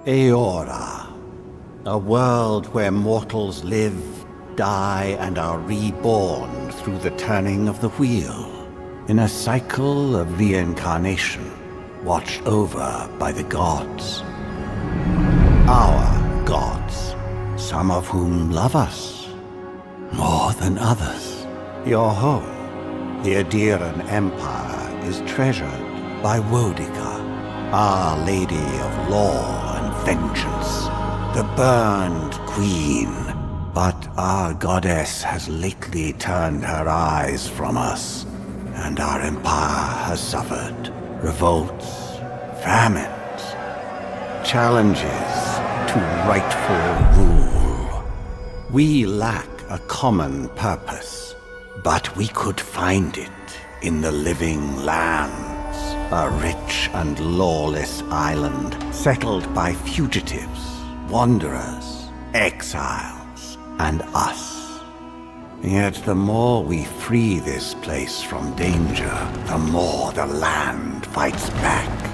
Eora, a world where mortals live, die, and are reborn through the turning of the wheel, in a cycle of reincarnation, watched over by the gods. Our gods, some of whom love us more than others. Your home, the Adiran Empire, is treasured by Wodica, Our Lady of Law and Vengeance, the Burned Queen. But our goddess has lately turned her eyes from us, and our empire has suffered revolts, famines, challenges to rightful rule. We lack a common purpose, but we could find it in the Living Lands, a rich and lawless island settled by fugitives, wanderers, exiles, and us. Yet the more we free this place from danger, the more the land fights back.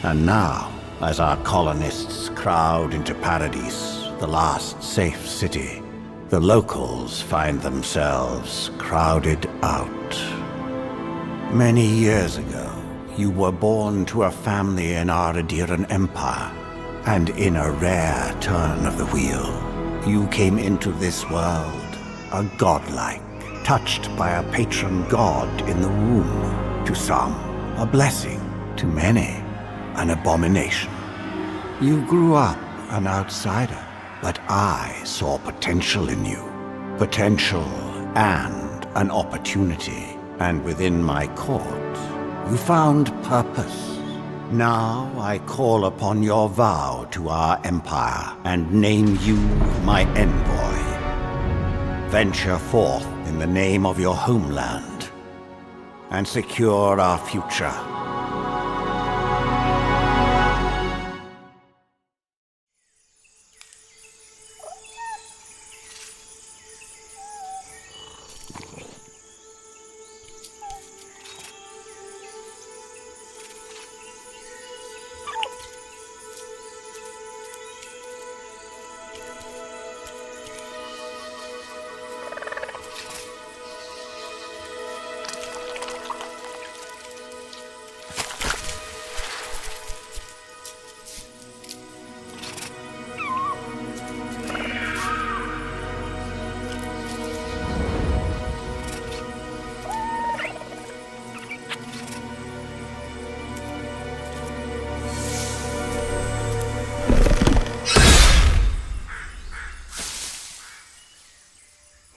And now, as our colonists crowd into Paradise, the last safe city, the locals find themselves crowded out. Many years ago, you were born to a family in our Adiran Empire, and in a rare turn of the wheel, you came into this world, a godlike, touched by a patron god in the womb. To some, a blessing; to many, an abomination. You grew up an outsider, but I saw potential in you. Potential and an opportunity. And within my court, you found purpose. Now I call upon your vow to our empire and name you my envoy. Venture forth in the name of your homeland and secure our future.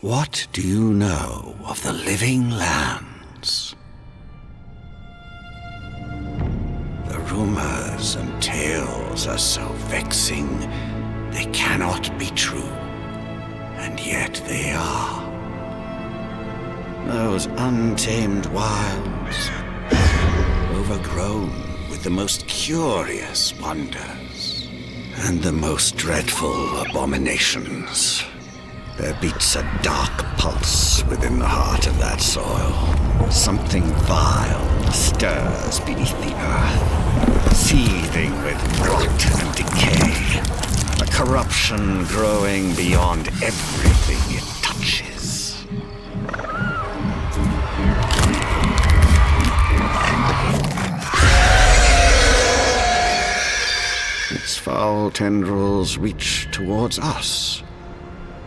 What do you know of the Living Lands? The rumors and tales are so vexing, they cannot be true, and yet they are. Those untamed wilds, overgrown with the most curious wonders, and the most dreadful abominations. There beats a dark pulse within the heart of that soil. Something vile stirs beneath the earth, seething with rot and decay. A corruption growing beyond everything it touches. Its foul tendrils reach towards us,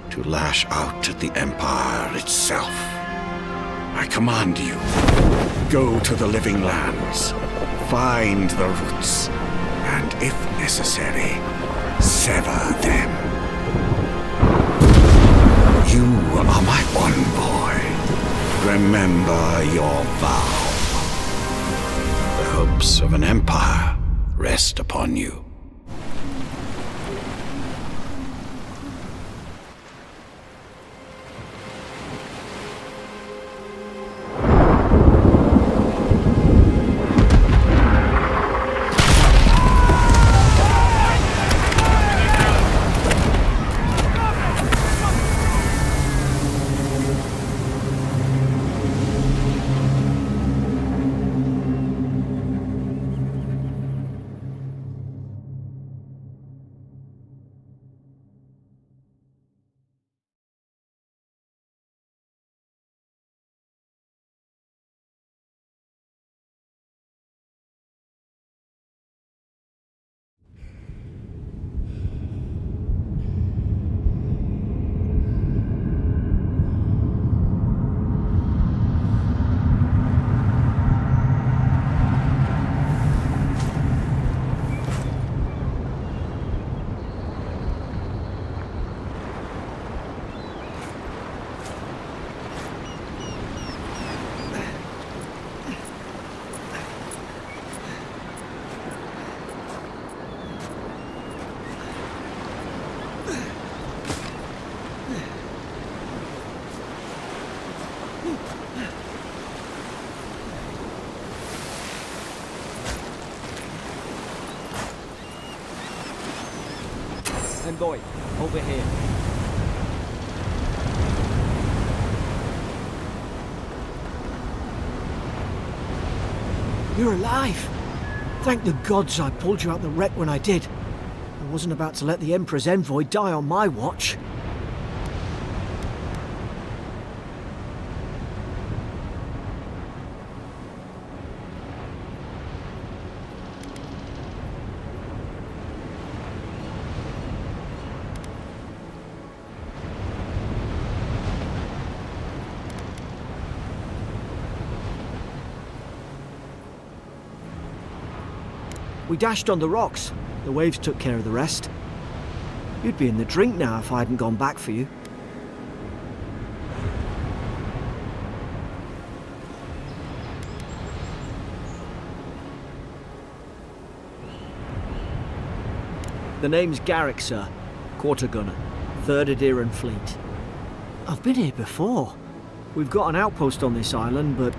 to lash out at the Empire itself. I command you, go to the Living Lands, find the roots, and if necessary, sever them. You are my envoy. Remember your vow. The hopes of an empire rest upon you. going. Over here. You're alive! Thank the gods I pulled you out the wreck when I did. I wasn't about to let the Emperor's envoy die on my watch. We dashed on the rocks. The waves took care of the rest. You'd be in the drink now if I hadn't gone back for you. The name's Garrick, sir. Quarter gunner. 3rd Adheran Fleet. I've been here before. We've got an outpost on this island, but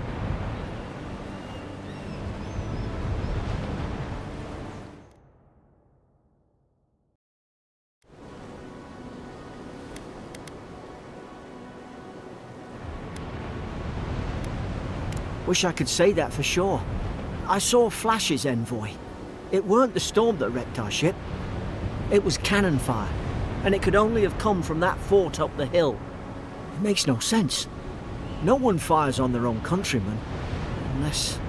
wish I could say that for sure. I saw flashes, envoy. It weren't the storm that wrecked our ship. It was cannon fire, and it could only have come from that fort up the hill. It makes no sense. No one fires on their own countrymen, unless...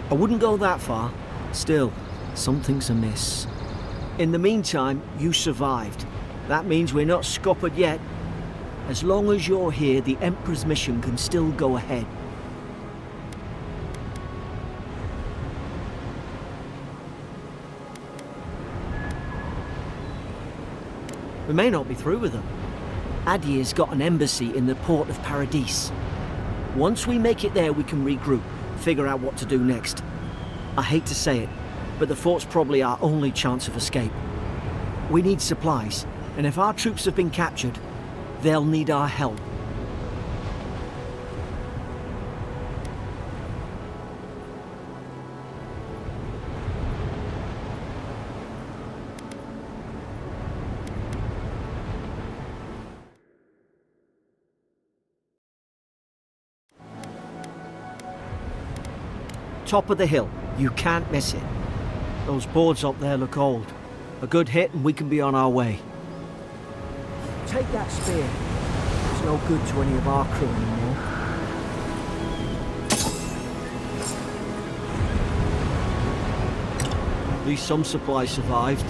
I wouldn't go that far. Still, something's amiss. In the meantime, you survived. That means we're not scuppered yet. As long as you're here, the Emperor's mission can still go ahead. We may not be through with them. Adir's got an embassy in the port of Paradis. Once we make it there, we can regroup, figure out what to do next. I hate to say it, but the fort's probably our only chance of escape. We need supplies. And if our troops have been captured, they'll need our help. Top of the hill. You can't miss it. Those boards up there look old. A good hit and we can be on our way. Take that spear. It's no good to any of our crew anymore. At least some supplies survived.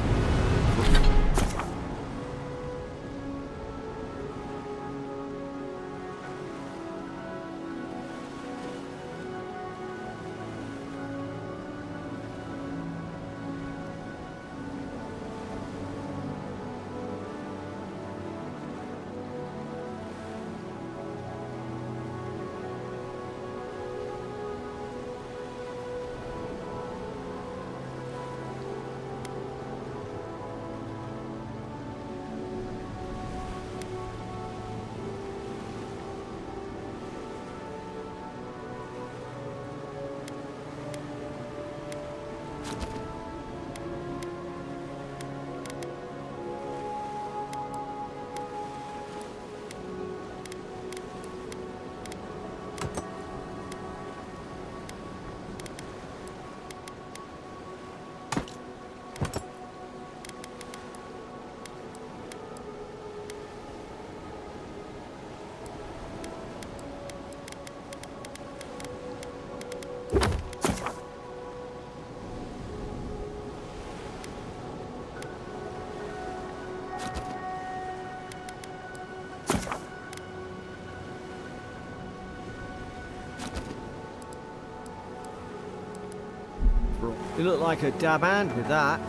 You look like a dab hand with that.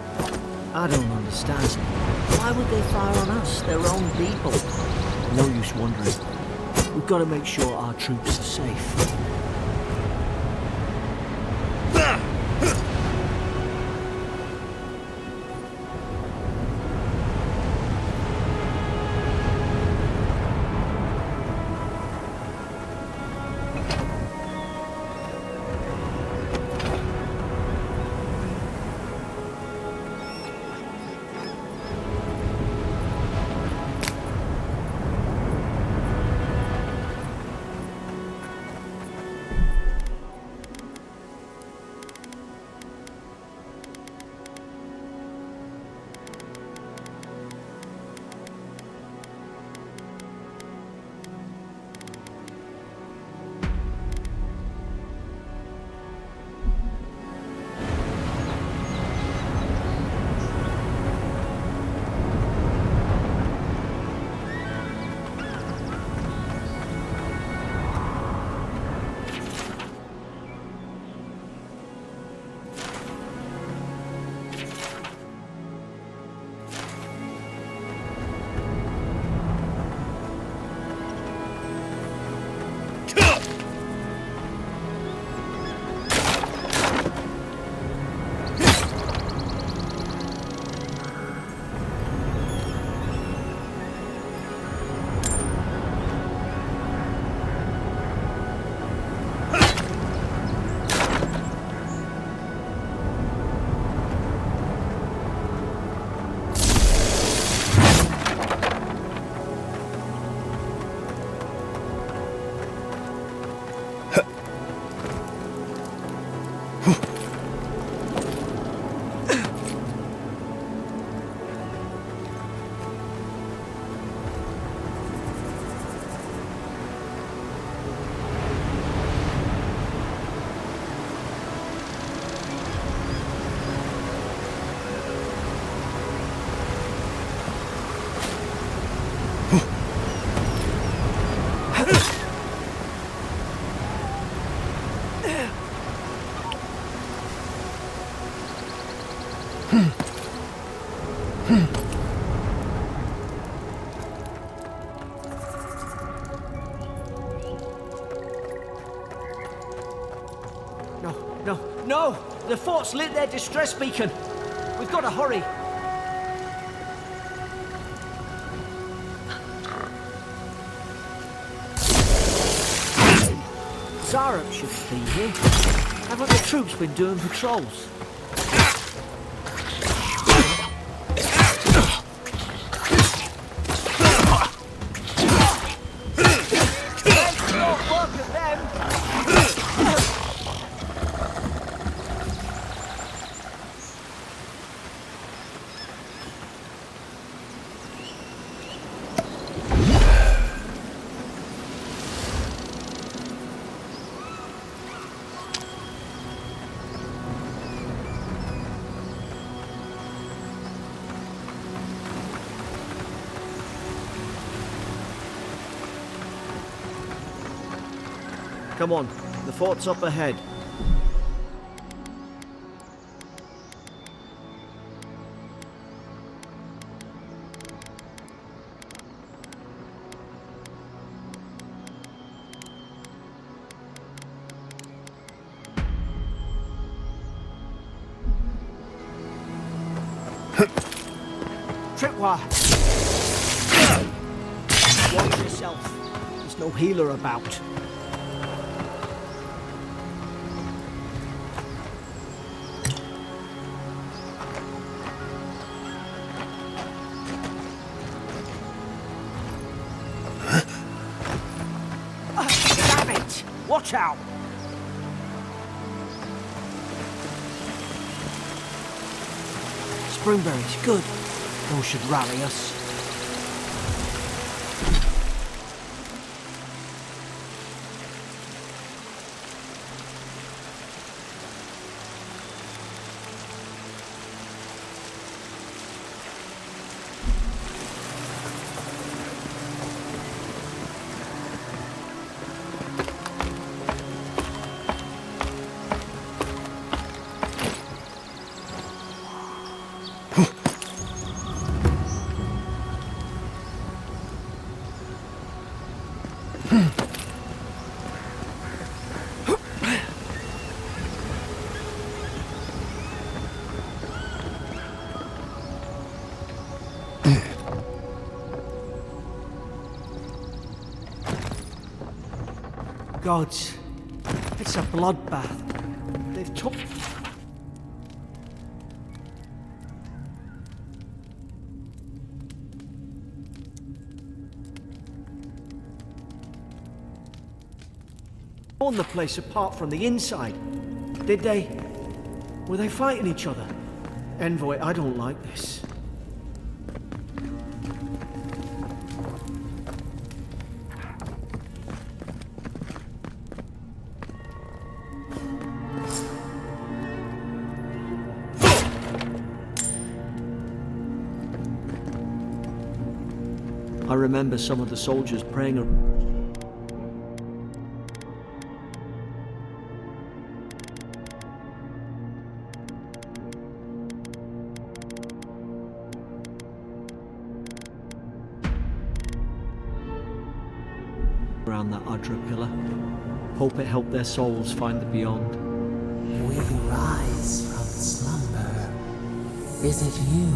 I don't understand. Why would they fire on us, their own people? No use wondering. We've got to make sure our troops are safe. No! The fort's lit their distress beacon! We've got to hurry! Zarup should be here. Haven't the troops been doing patrols? Come on, the fort's up ahead. Tripwire! Watch yourself. There's no healer about. Watch out! Springberries, good. Those should rally us. Gods, it's a bloodbath. They've took... torn the place apart from the inside. Did they? Were they fighting each other? Envoy, I don't like this. I remember some of the soldiers praying around that Udra pillar. Hope it helped their souls find the beyond. We rise from slumber. Is it you?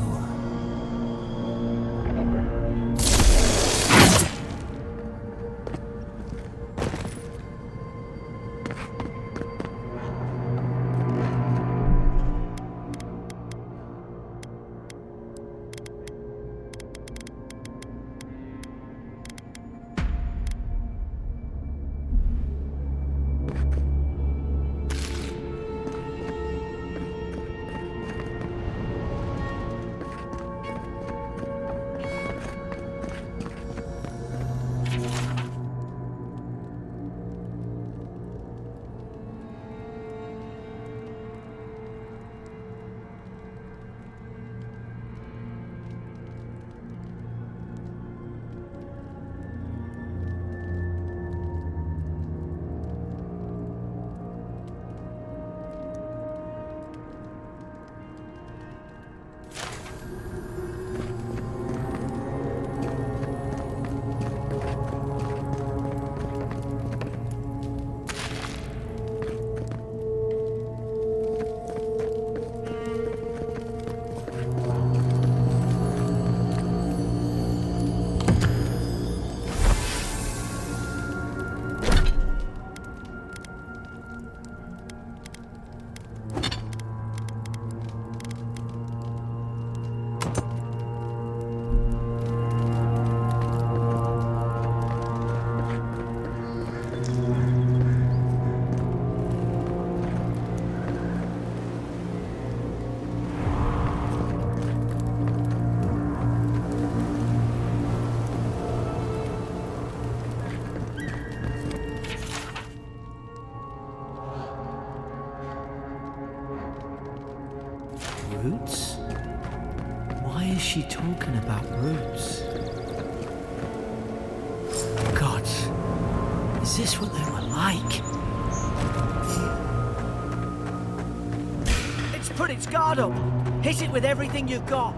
Roots? Why is she talking about roots? God, is this what they were like? It's put its guard up. Hit it with everything you've got.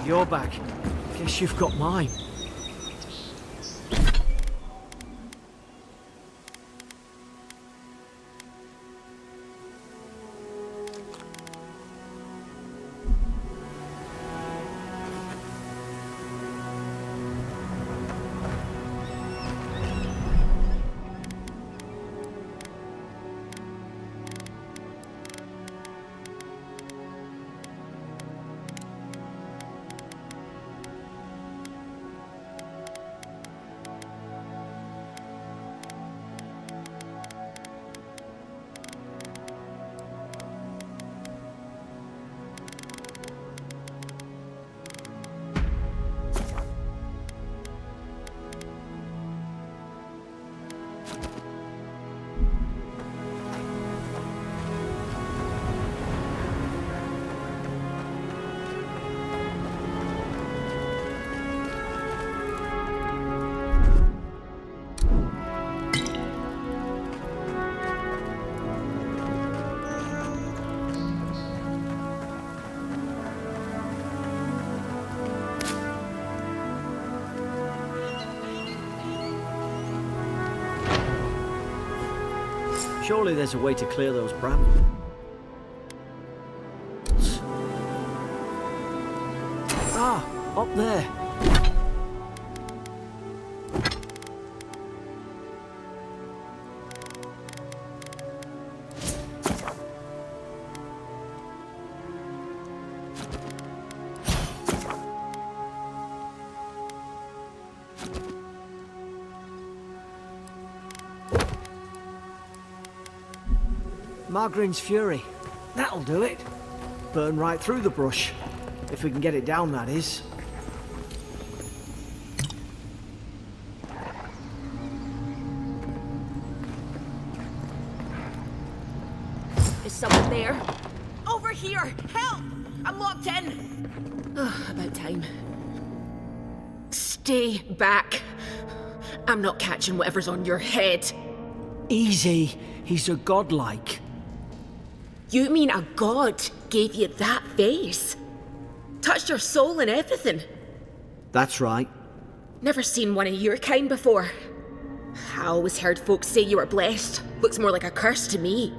Your back. Guess you've got mine. Surely there's a way to clear those brambles. Ah, up there. Margarine's Fury. That'll do it. Burn right through the brush. If we can get it down, that is. Is someone there? Over here! Help! I'm locked in! Oh, about time. Stay back. I'm not catching whatever's on your head. Easy. He's a godlike. You mean a god gave you that face? Touched your soul and everything? That's right. Never seen one of your kind before. I always heard folks say you were blessed. Looks more like a curse to me.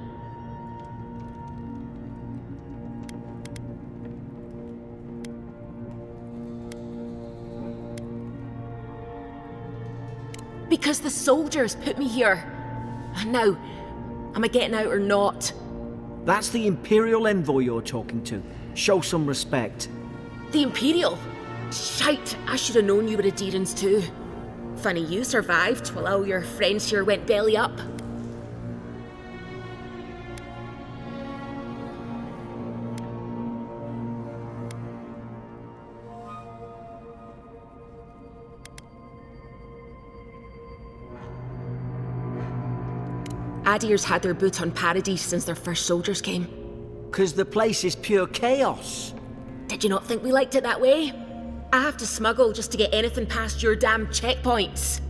Because the soldiers put me here. Now, am I getting out or not? That's the Imperial envoy you're talking to. Show some respect. The Imperial? Shite, I should have known you were Adherents too. Funny you survived while all your friends here went belly up. Adir's had their boot on Paradise since their first soldiers came. 'Cause the place is pure chaos. Did you not think we liked it that way? I have to smuggle just to get anything past your damn checkpoints.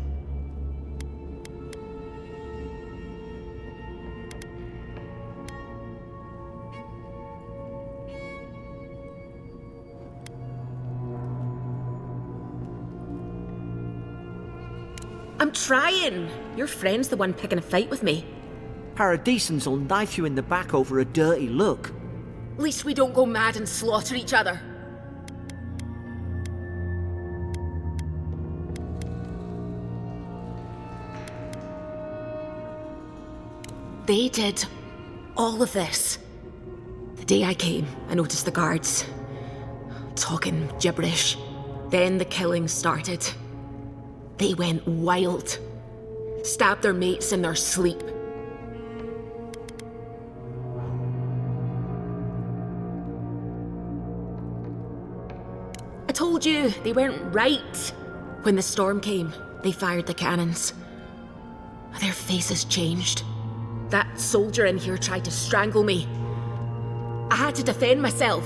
I'm trying. Your friend's the one picking a fight with me. Paradisans will knife you in the back over a dirty look. At least we don't go mad and slaughter each other. They did all of this. The day I came, I noticed the guards talking gibberish. Then the killing started. They went wild. Stabbed their mates in their sleep. I told you, they weren't right. When the storm came, they fired the cannons. Their faces changed. That soldier in here tried to strangle me. I had to defend myself.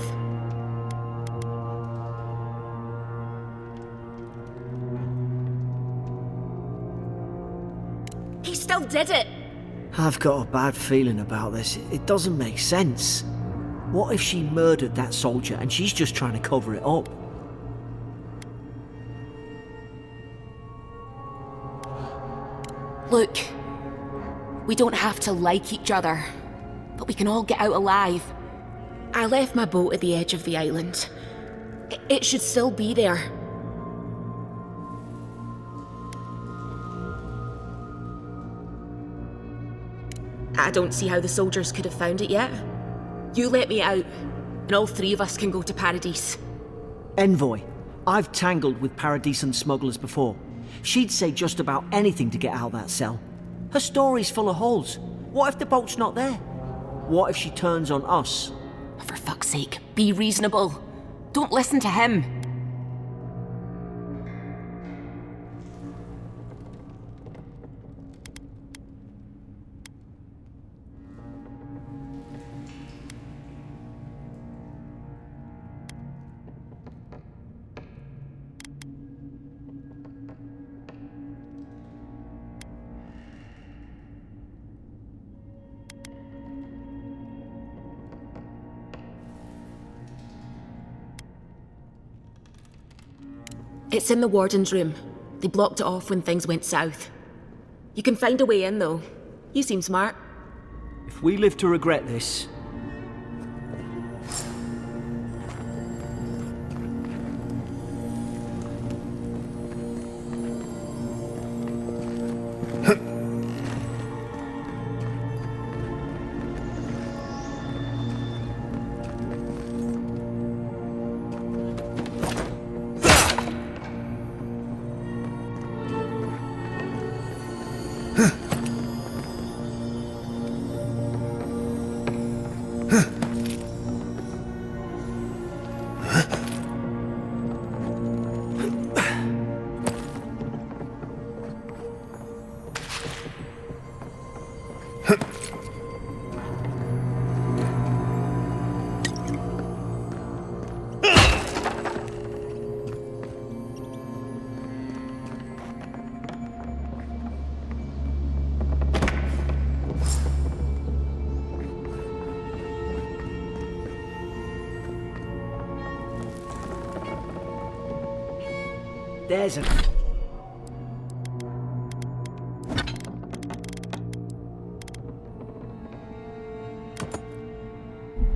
He still did it. I've got a bad feeling about this. It doesn't make sense. What if she murdered that soldier and she's just trying to cover it up? Look, we don't have to like each other, but we can all get out alive. I left my boat at the edge of the island. It should still be there. I don't see how the soldiers could have found it yet. You let me out, and all three of us can go to Paradise. Envoy, I've tangled with Paradisan smugglers before. She'd say just about anything to get out of that cell. Her story's full of holes. What if the boat's not there? What if she turns on us? For fuck's sake, be reasonable. Don't listen to him. It's in the warden's room. They blocked it off when things went south. You can find a way in, though. You seem smart. If we live to regret this...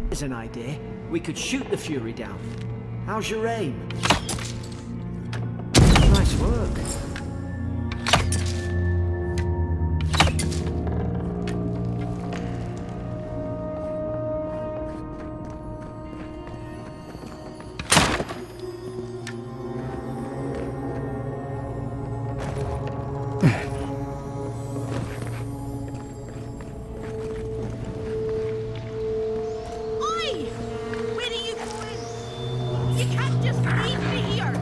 There's an idea. We could shoot the Fury down. How's your aim? Nice work. Oi! Where are you going? You can't just leave me here!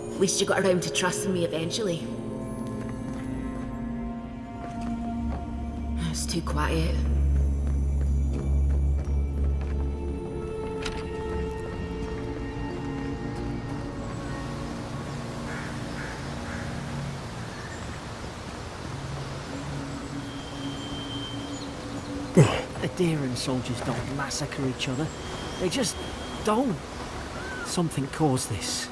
At least you got around to trusting me eventually. It's too quiet. Adherent soldiers don't massacre each other. They just don't. Something caused this.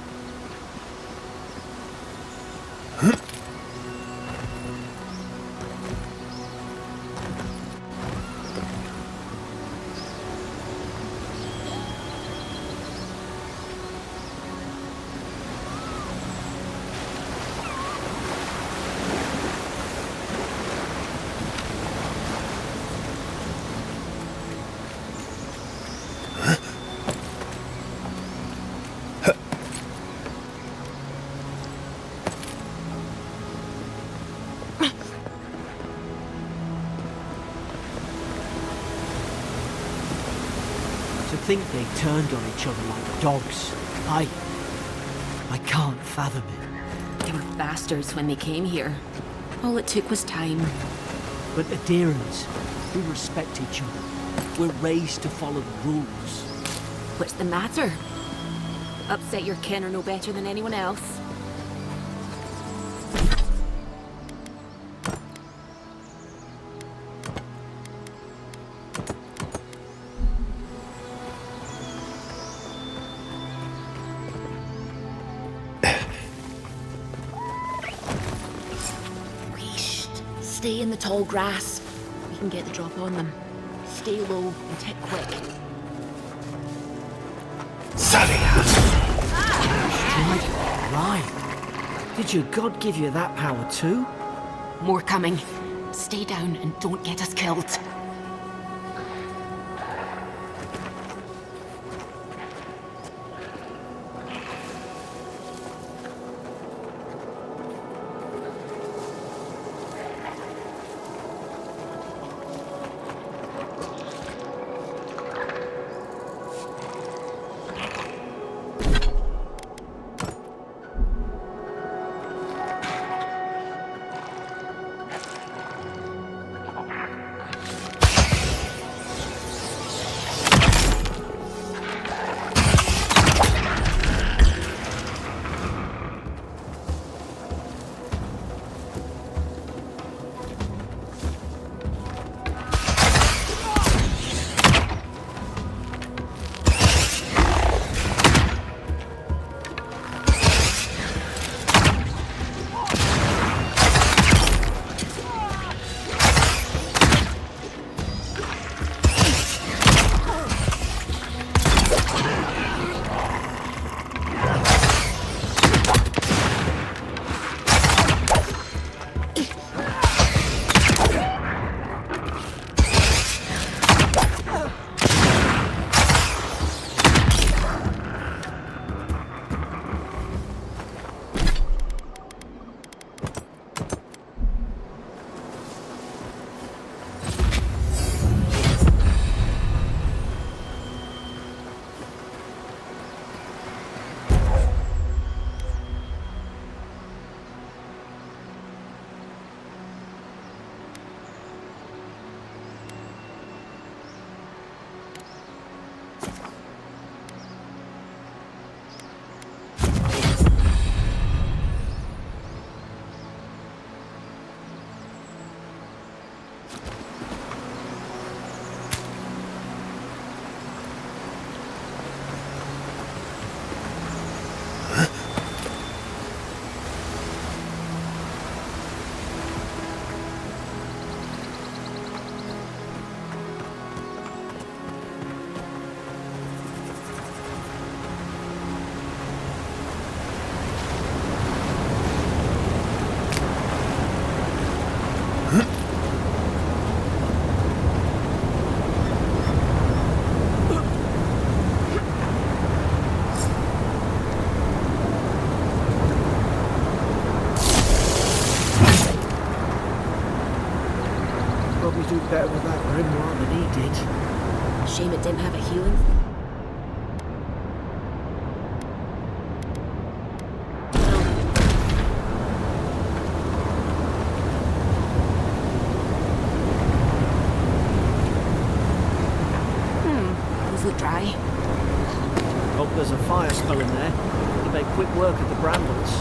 To think they turned on each other like dogs. I can't fathom it. They were bastards when they came here. All it took was time. But adherents, we respect each other. We're raised to follow the rules. What's the matter? Upset your kin are no better than anyone else. Stay in the tall grass. We can get the drop on them. Stay low and hit quick. Right. Did your god give you that power too? More coming. Stay down and don't get us killed. better with that grimoire than he did. Shame it didn't have a healing. Those look dry. Hope there's a fire spell in there. You make quick work of the brambles.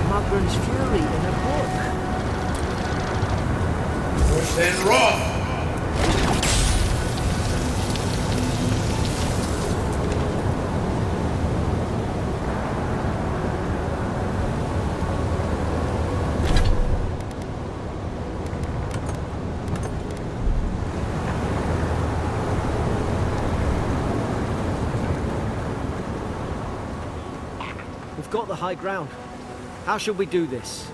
Magran's Fury in a book. Force and Wrath! We've got the high ground. How should we do this?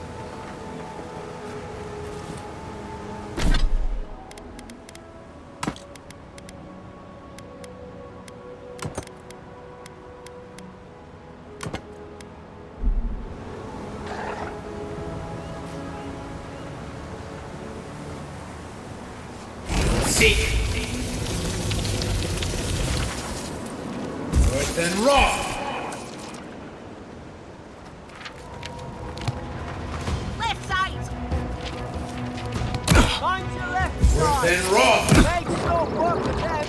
Seek! Force and Wrath! Left side! Find your left Force and Wrath! Make short work of them!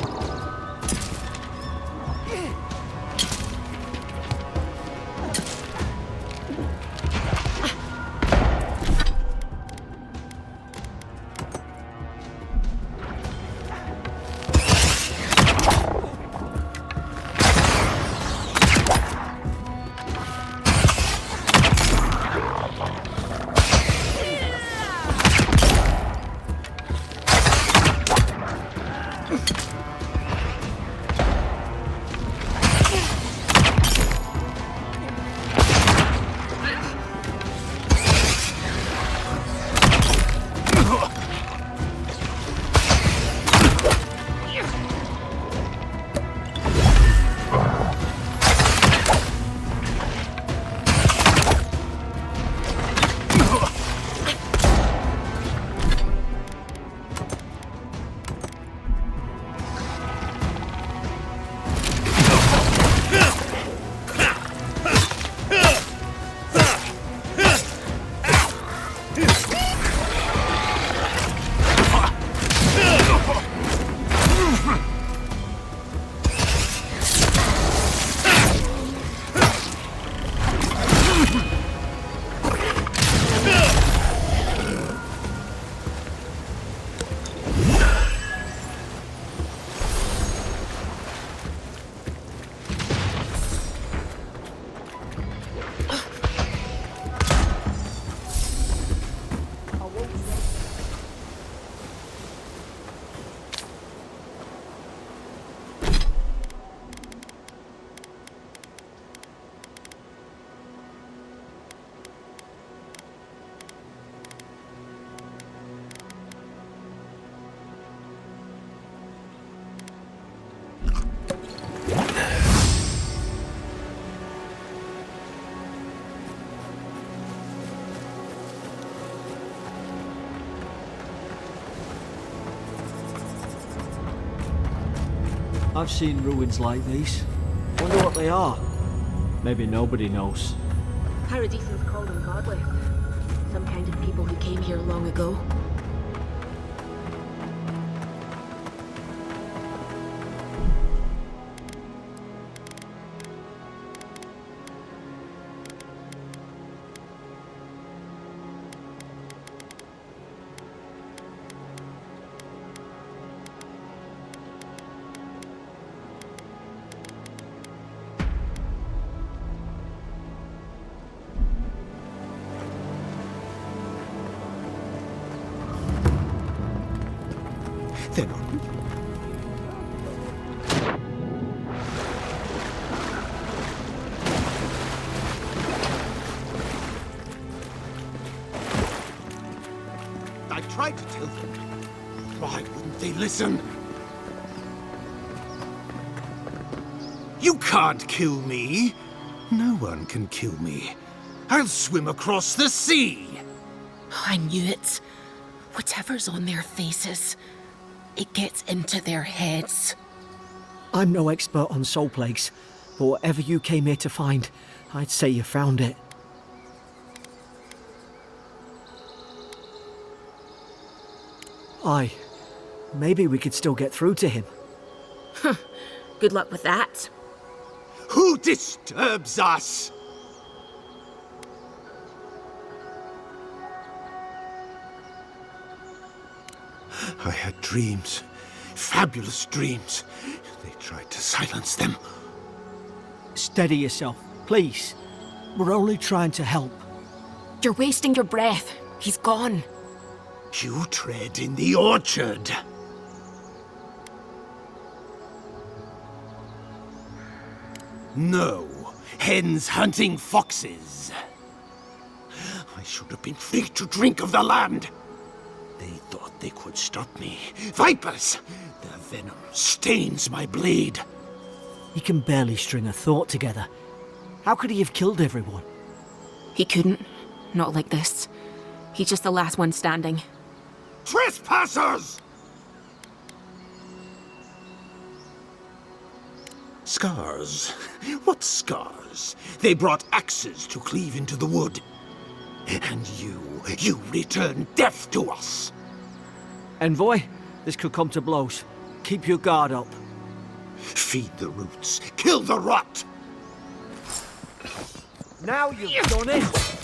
I've seen ruins like these. Wonder what they are. Maybe nobody knows. Paradisans called them godless. Some kind of people who came here long ago. they listen. You can't kill me. No one can kill me. I'll swim across the sea. I knew it. Whatever's on their faces, it gets into their heads. I'm no expert on soul plagues, but whatever you came here to find, I'd say you found it. Aye. Maybe we could still get through to him. Good luck with that. Who disturbs us? I had dreams. Fabulous dreams. They tried to silence them. Steady yourself, please. We're only trying to help. You're wasting your breath. He's gone. You tread in the orchard. No, hens hunting foxes. I should have been free to drink of the land. They thought they could stop me. Vipers! Their venom stains my blade. He can barely string a thought together. How could he have killed everyone? He couldn't. Not like this. He's just the last one standing. Trespassers! Scars? What scars? They brought axes to cleave into the wood. And you return death to us. Envoy, this could come to blows. Keep your guard up. Feed the roots, kill the rot! Now you've done it!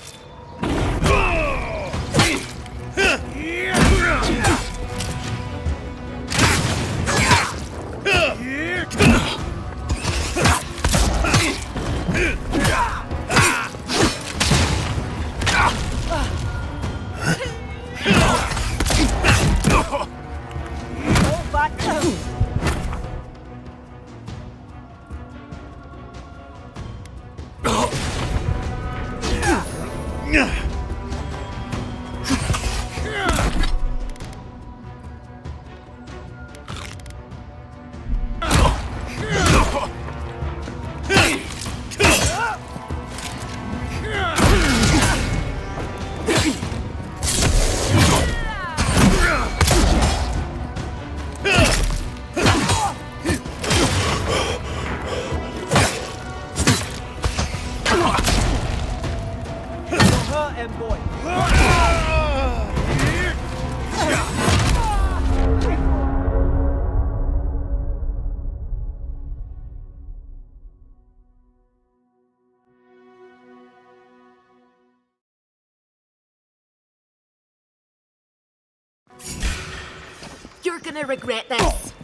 You're gonna regret this.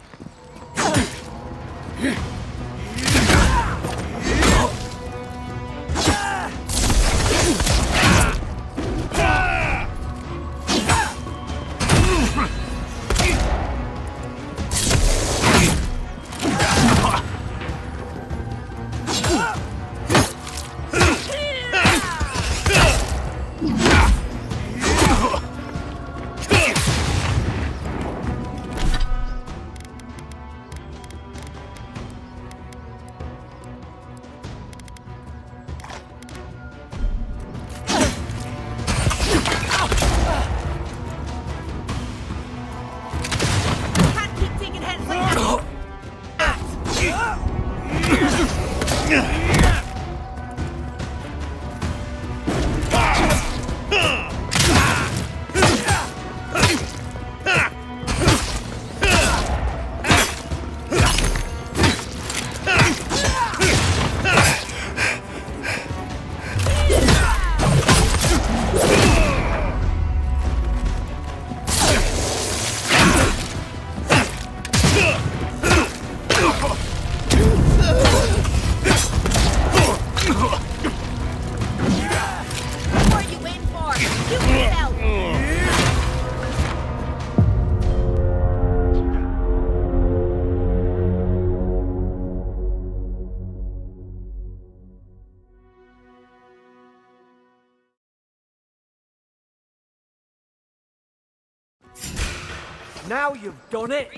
Now you've done it!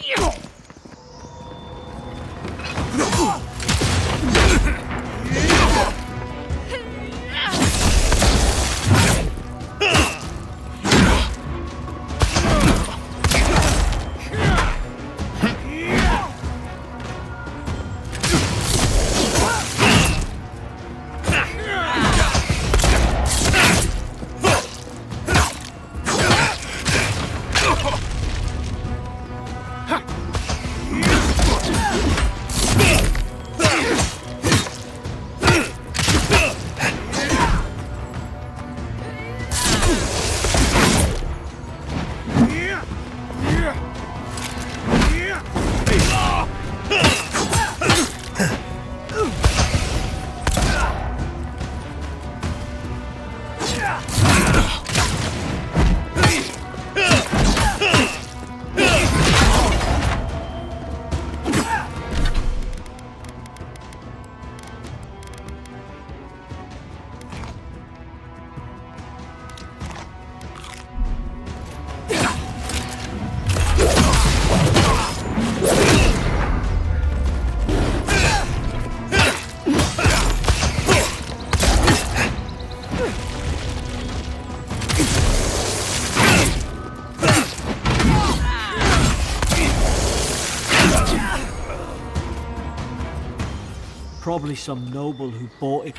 Probably some noble who bought it.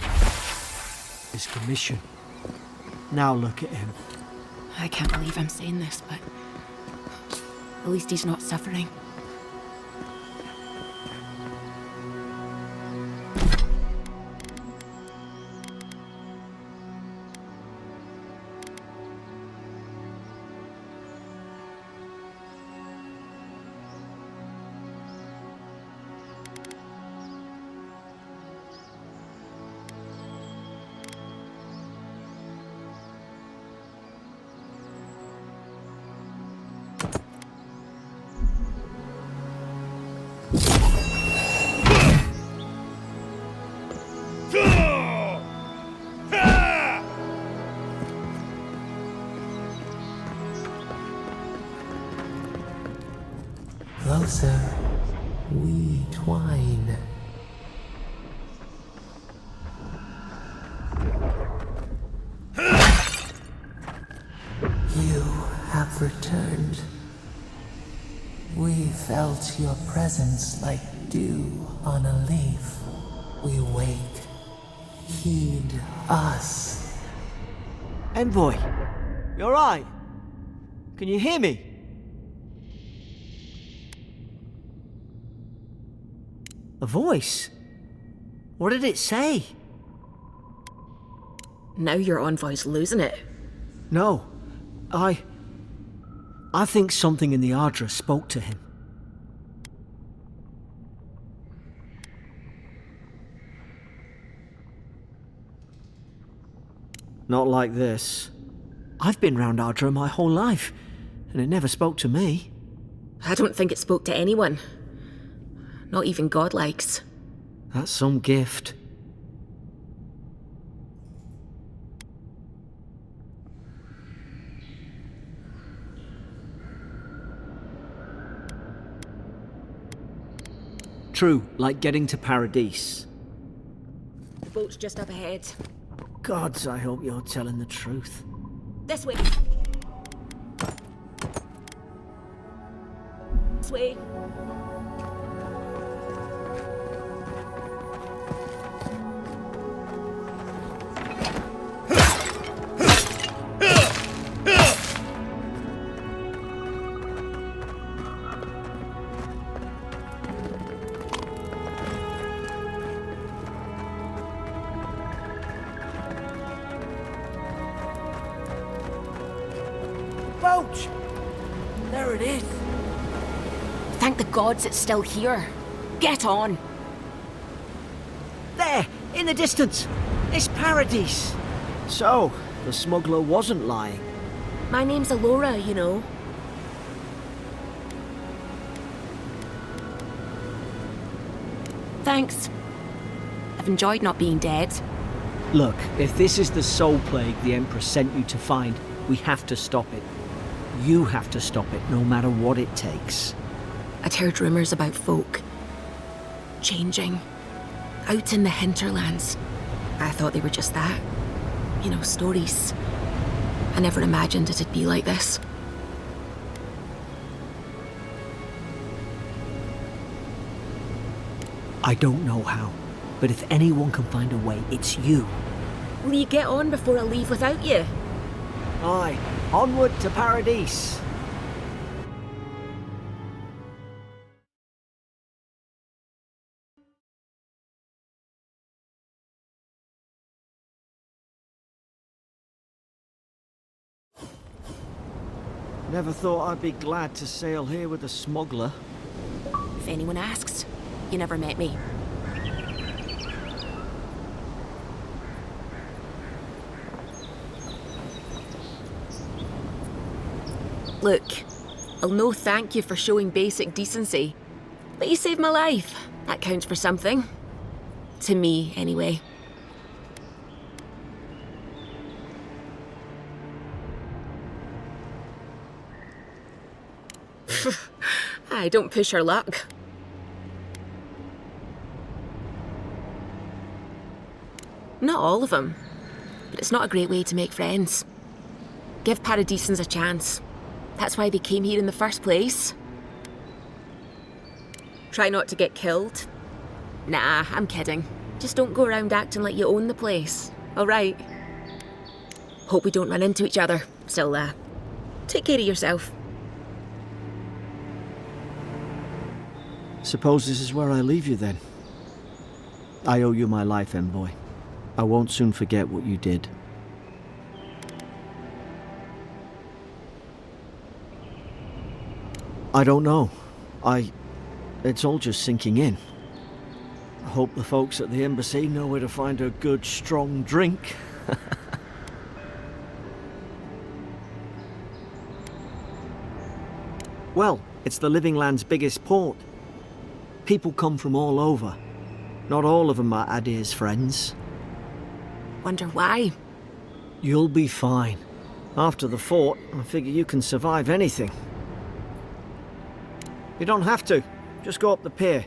His commission. Now look at him. I can't believe I'm saying this, but at least he's not suffering. Closer, we twine. You have returned. We felt your presence like dew on a leaf. We wake. Heed us. Envoy, you alright? Can you hear me? A voice? What did it say? Now your envoy's losing it. No, I think something in the Ardra spoke to him. Not like this. I've been round Ardra my whole life, and it never spoke to me. I don't think it spoke to anyone. Not even godlikes. That's some gift. True, like getting to Paradise. The boat's just up ahead. Gods, I hope you're telling the truth. This way. This way. Boat! There it is. Thank the gods it's still here. Get on. There, in the distance. It's Paradise. So, the smuggler wasn't lying. My name's Alora, you know. Thanks. I've enjoyed not being dead. Look, if this is the soul plague the Empress sent you to find, we have to stop it. You have to stop it, no matter what it takes. I'd heard rumours about folk changing out in the hinterlands. I thought they were just that. You know, stories. I never imagined it'd be like this. I don't know how, but if anyone can find a way, it's you. Will you get on before I leave without you? Aye, onward to Paradise. Never thought I'd be glad to sail here with a smuggler. If anyone asks, you never met me. Look, I'll no thank you for showing basic decency, but you saved my life. That counts for something. To me, anyway. Aye, don't push our luck. Not all of them, but it's not a great way to make friends. Give Paradisans a chance. That's why they came here in the first place. Try not to get killed. Nah, I'm kidding. Just don't go around acting like you own the place, alright? Hope we don't run into each other. Still, take care of yourself. Suppose this is where I leave you then. I owe you my life, envoy. I won't soon forget what you did. I don't know. It's all just sinking in. I hope the folks at the embassy know where to find a good, strong drink. Well, it's the Living Land's biggest port. People come from all over. Not all of them are Adir's friends. Wonder why? You'll be fine. After the fort, I figure you can survive anything. You don't have to. Just go up the pier.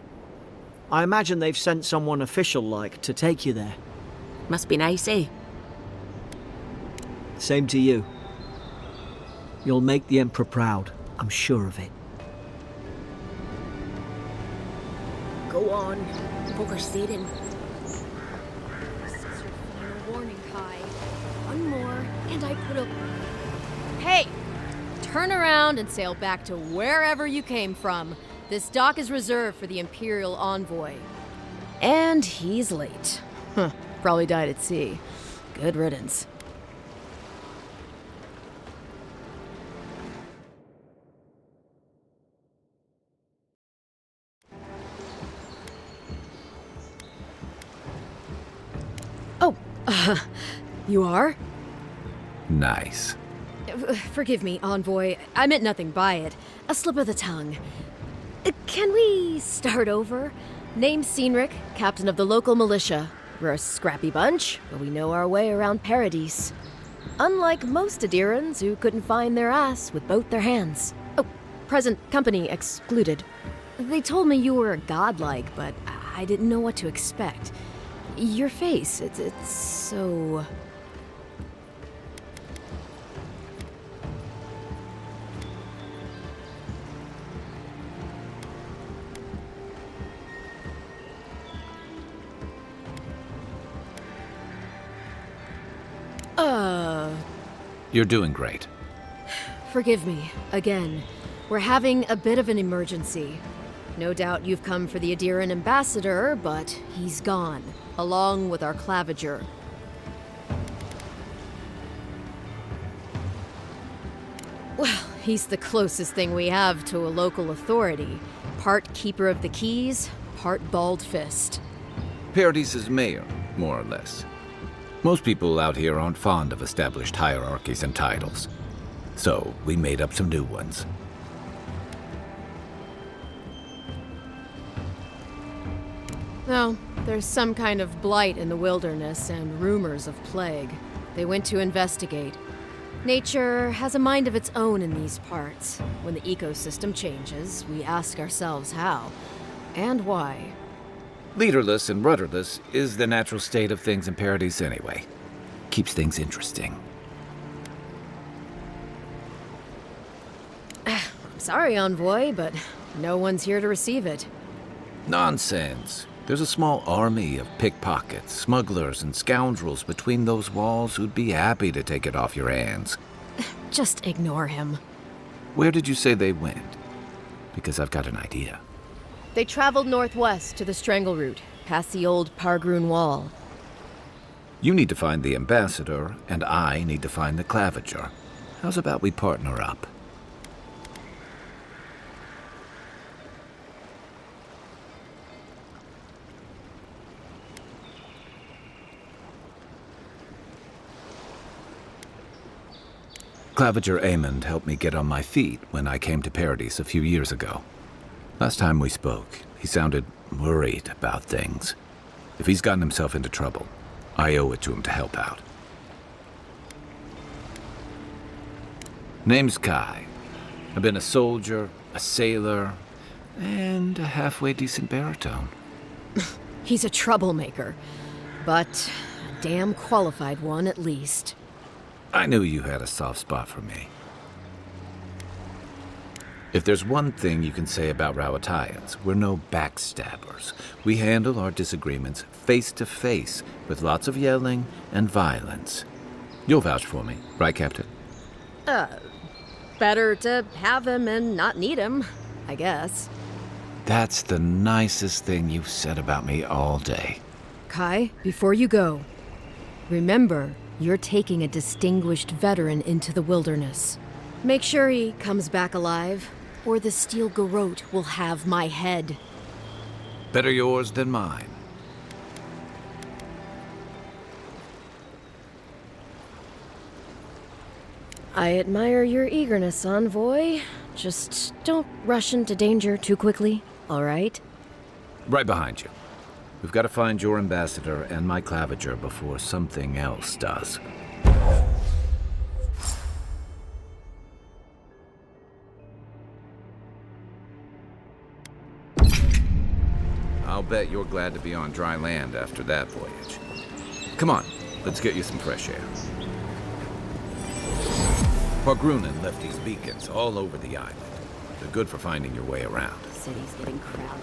I imagine they've sent someone official-like to take you there. Must be nice, eh? Same to you. You'll make the Emperor proud. I'm sure of it. Go on. Folk are staring. This is your final warning, Kai. One more, and I put a... Hey! Turn around and sail back to wherever you came from. This dock is reserved for the Imperial Envoy. And he's late. Huh. Probably died at sea. Good riddance. Oh, you are? Nice. Forgive me, Envoy. I meant nothing by it. A slip of the tongue. Can we start over? Name's Cynric, captain of the local militia. We're a scrappy bunch, but we know our way around Paradise. Unlike most Adirans who couldn't find their ass with both their hands. Oh, present company excluded. They told me you were godlike, but I didn't know what to expect. Your face, it's so... You're doing great. Forgive me, again. We're having a bit of an emergency. No doubt you've come for the Adiran ambassador, but he's gone, along with our claviger. Well, he's the closest thing we have to a local authority. Part keeper of the keys, part bald fist. Paradise's mayor, more or less. Most people out here aren't fond of established hierarchies and titles. So, we made up some new ones. Well, there's some kind of blight in the wilderness and rumors of plague. They went to investigate. Nature has a mind of its own in these parts. When the ecosystem changes, we ask ourselves how and why. Leaderless and rudderless is the natural state of things in Paradise anyway. Keeps things interesting. I'm sorry, Envoy, but no one's here to receive it. Nonsense. There's a small army of pickpockets, smugglers, and scoundrels between those walls who'd be happy to take it off your hands. Just ignore him. Where did you say they went? Because I've got an idea. They traveled northwest to the Strangle Route, past the old Pargroon Wall. You need to find the ambassador, and I need to find the claviger. How's about we partner up? Claviger Amond helped me get on my feet when I came to Paradise a few years ago. Last time we spoke, he sounded worried about things. If he's gotten himself into trouble, I owe it to him to help out. Name's Kai. I've been a soldier, a sailor, and a halfway decent baritone. He's a troublemaker, but a damn qualified one at least. I knew you had a soft spot for me. If there's one thing you can say about Rowatayans, we're no backstabbers. We handle our disagreements face to face, with lots of yelling and violence. You'll vouch for me, right, Captain? Better to have him and not need him, I guess. That's the nicest thing you've said about me all day. Kai, before you go, remember, you're taking a distinguished veteran into the wilderness. Make sure he comes back alive, or the Steel Garrote will have my head. Better yours than mine. I admire your eagerness, Envoy. Just don't rush into danger too quickly, all right? Right behind you. We've got to find your ambassador and my claviger before something else does. I'll bet you're glad to be on dry land after that voyage. Come on, let's get you some fresh air. Pargrunen left these beacons all over the island. They're good for finding your way around. City's getting crowded.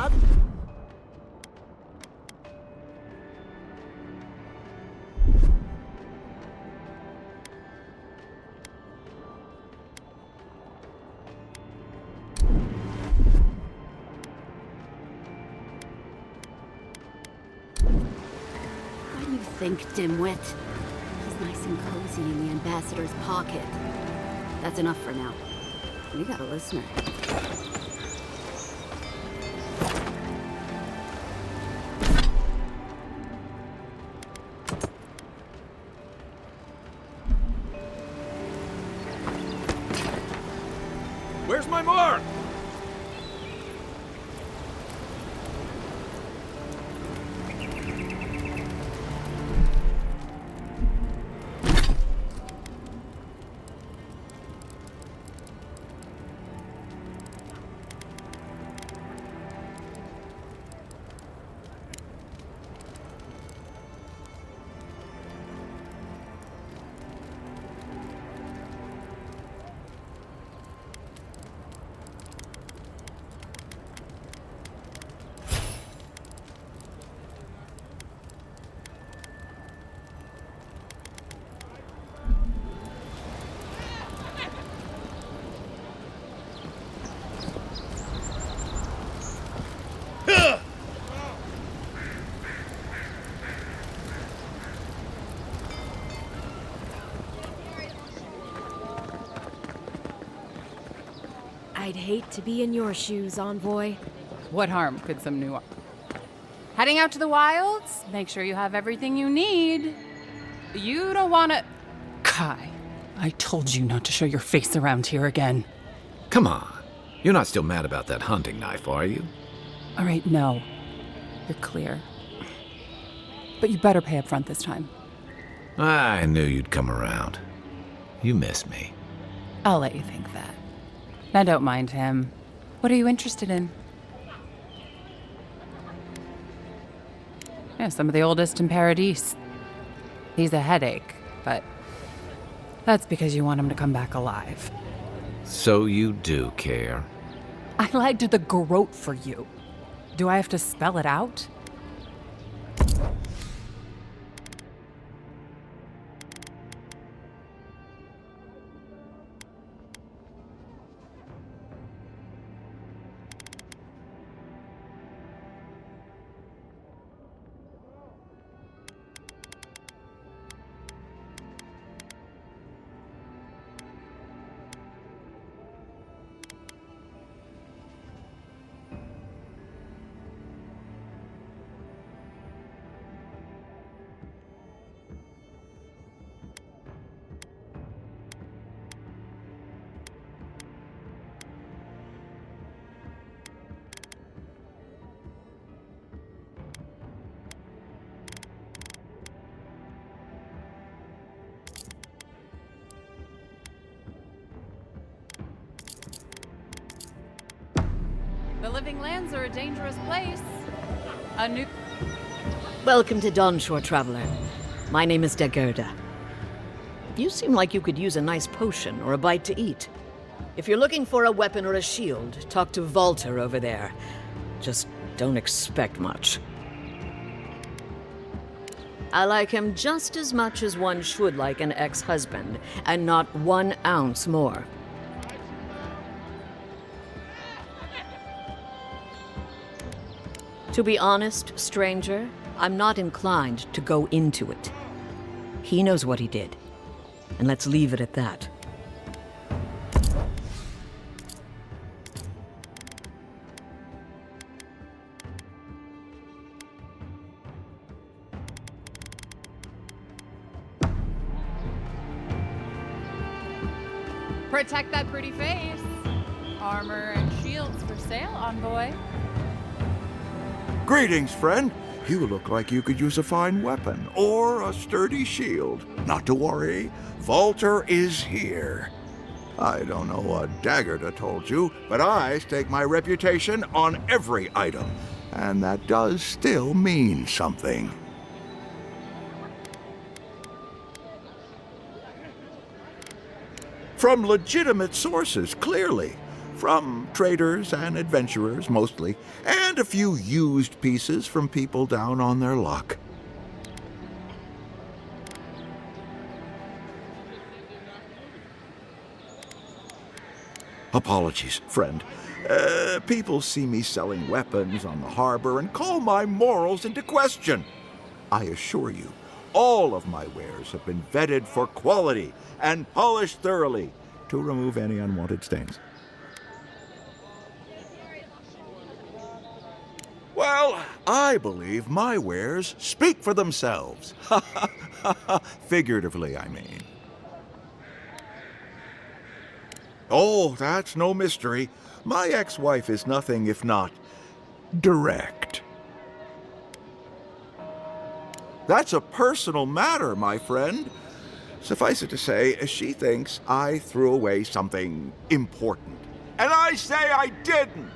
bud. What do you think, dimwit? He's nice and cozy in the ambassador's pocket. That's enough for now. We got a listener. Where's my mark? I'd hate to be in your shoes, Envoy. What harm could some new... Heading out to the wilds? Make sure you have everything you need. You don't want to... Kai, I told you not to show your face around here again. Come on. You're not still mad about that hunting knife, are you? All right, no. You're clear. But you better pay up front this time. I knew you'd come around. You miss me. I'll let you think that. Now don't mind him. What are you interested in? Yeah, some of the oldest in Paradise. He's a headache, but that's because you want him to come back alive. So you do care. I lied to the garrote for you. Do I have to spell it out? The living lands are a dangerous place. A new... Welcome to Dawnshore, Traveler. My name is Dagerda. You seem like you could use a nice potion or a bite to eat. If you're looking for a weapon or a shield, talk to Walter over there. Just don't expect much. I like him just as much as one should like an ex-husband, and not 1 ounce more. To be honest, stranger, I'm not inclined to go into it. He knows what he did, and let's leave it at that. Protect that pretty face. Armor and shields for sale, Envoy. Greetings, friend. You look like you could use a fine weapon or a sturdy shield. Not to worry, Walter is here. I don't know what Dagerda told you, but I stake my reputation on every item, and that does still mean something. From legitimate sources, clearly. From traders and adventurers, mostly, and a few used pieces from people down on their luck. Apologies, friend. People see me selling weapons on the harbor and call my morals into question. I assure you, all of my wares have been vetted for quality and polished thoroughly to remove any unwanted stains. Well, I believe my wares speak for themselves. Figuratively, I mean. Oh, that's no mystery. My ex-wife is nothing if not direct. That's a personal matter, my friend. Suffice it to say, she thinks I threw away something important. And I say I didn't!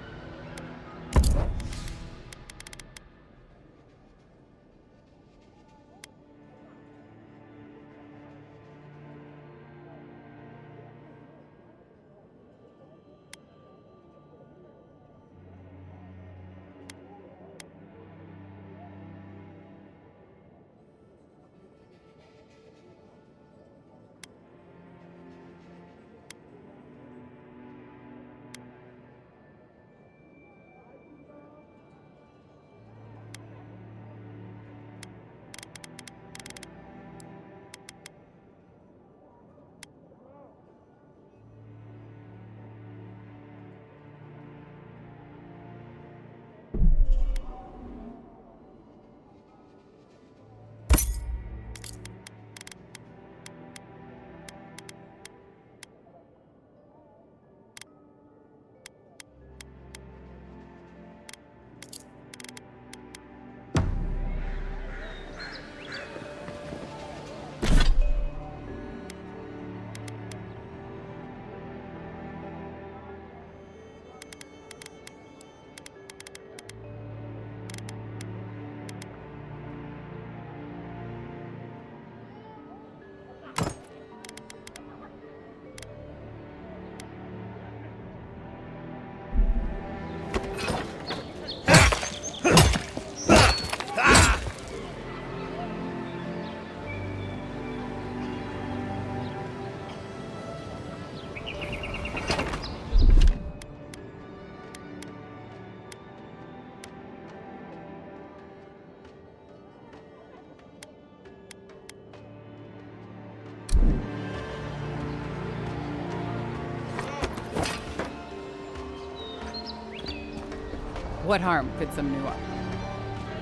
What harm could some new up?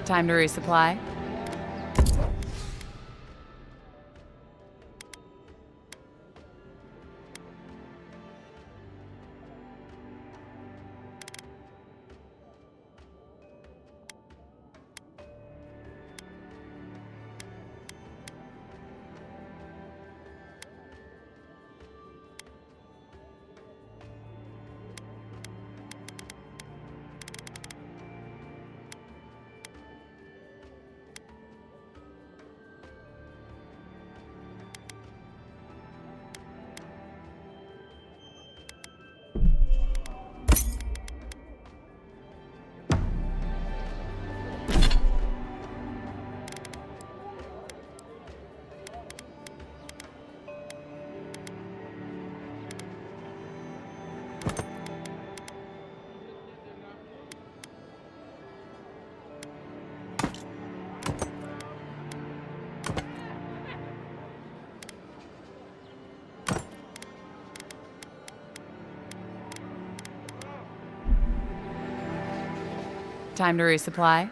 Time to resupply? Time to resupply?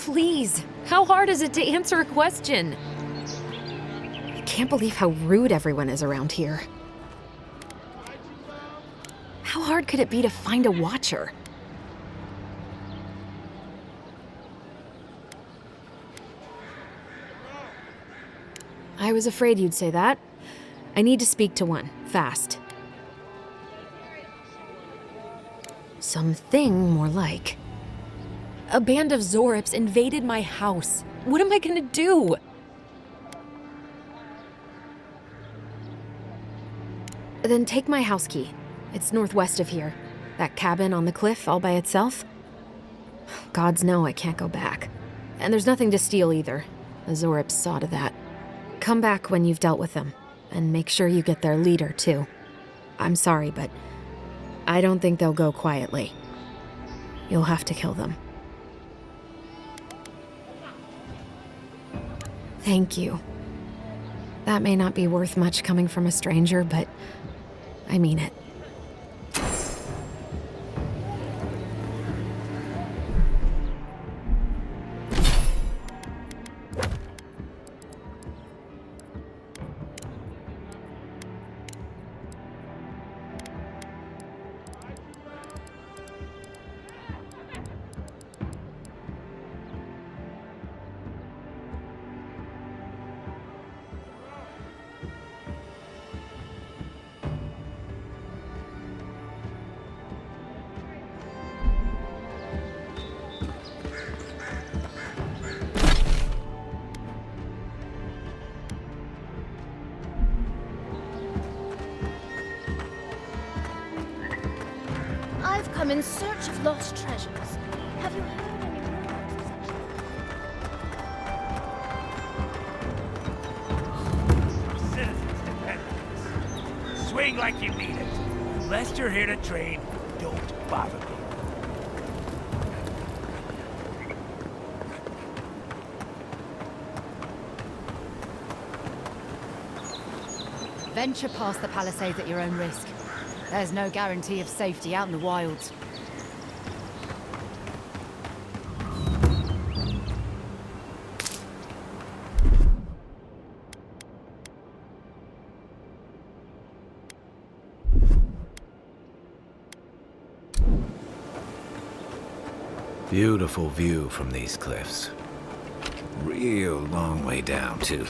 Please, how hard is it to answer a question? I can't believe how rude everyone is around here. How hard could it be to find a watcher? I was afraid you'd say that. I need to speak to one, fast. Something more like. A band of Zorips invaded my house. What am I gonna do? Then take my house key. It's northwest of here. That cabin on the cliff all by itself. Gods know I can't go back. And there's nothing to steal either. The Zorips saw to that. Come back when you've dealt with them. And make sure you get their leader, too. I'm sorry, but I don't think they'll go quietly. You'll have to kill them. Thank you. That may not be worth much coming from a stranger, but I mean it. I've come in search of lost treasures. Have you heard any rumors of such? Citizens dependents. Swing like you mean it. Unless you're here to trade, don't bother me. Venture past the palisades at your own risk. There's no guarantee of safety out in the wilds. Beautiful view from these cliffs. Real long way down, too.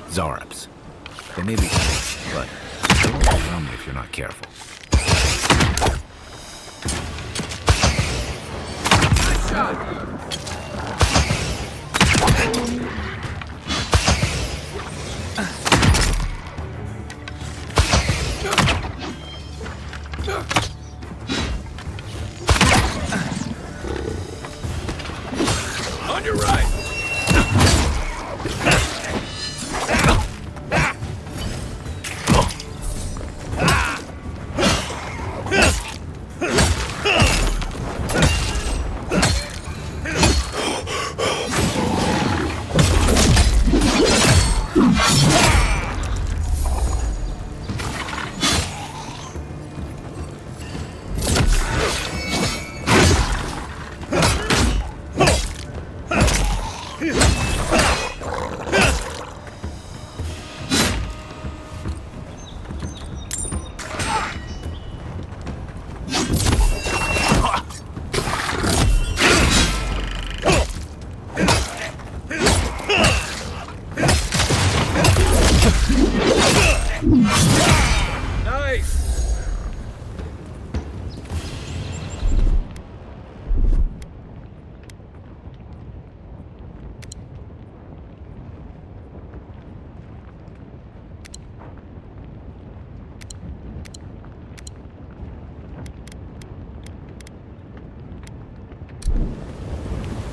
Zorips. They may be close, but they won't overwhelm you if you're not careful. On your right!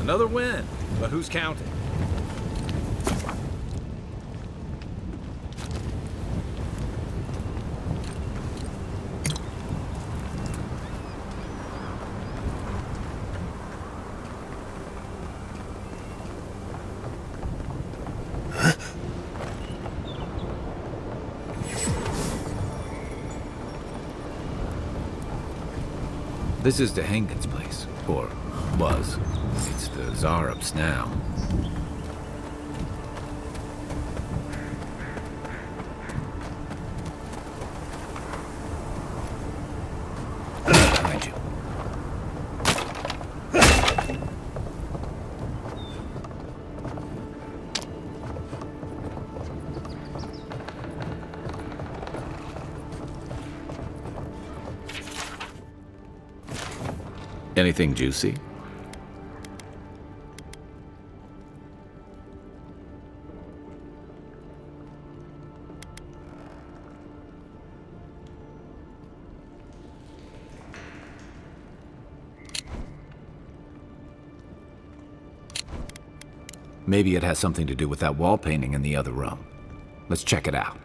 Another win, but who's counting? This is Dehangan's place, or was. It's the Zarub's now. Behind you. Anything juicy? Maybe it has something to do with that wall painting in the other room. Let's check it out.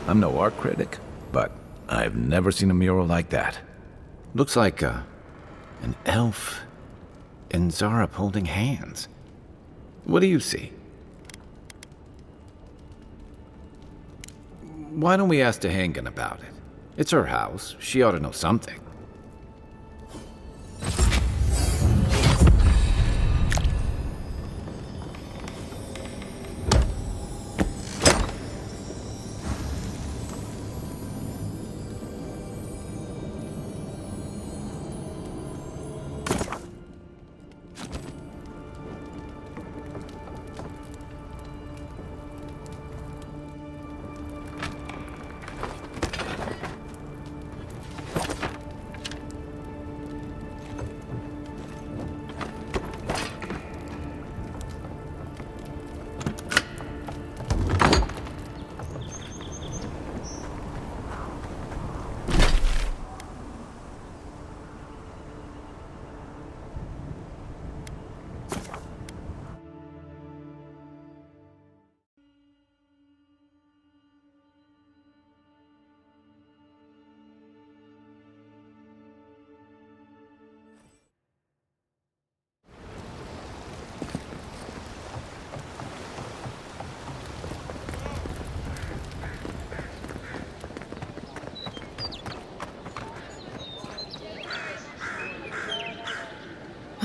I'm no art critic, but I've never seen a mural like that. Looks like an elf and Zarup holding hands. What do you see? Why don't we ask Dehangan about it? It's her house. She ought to know something.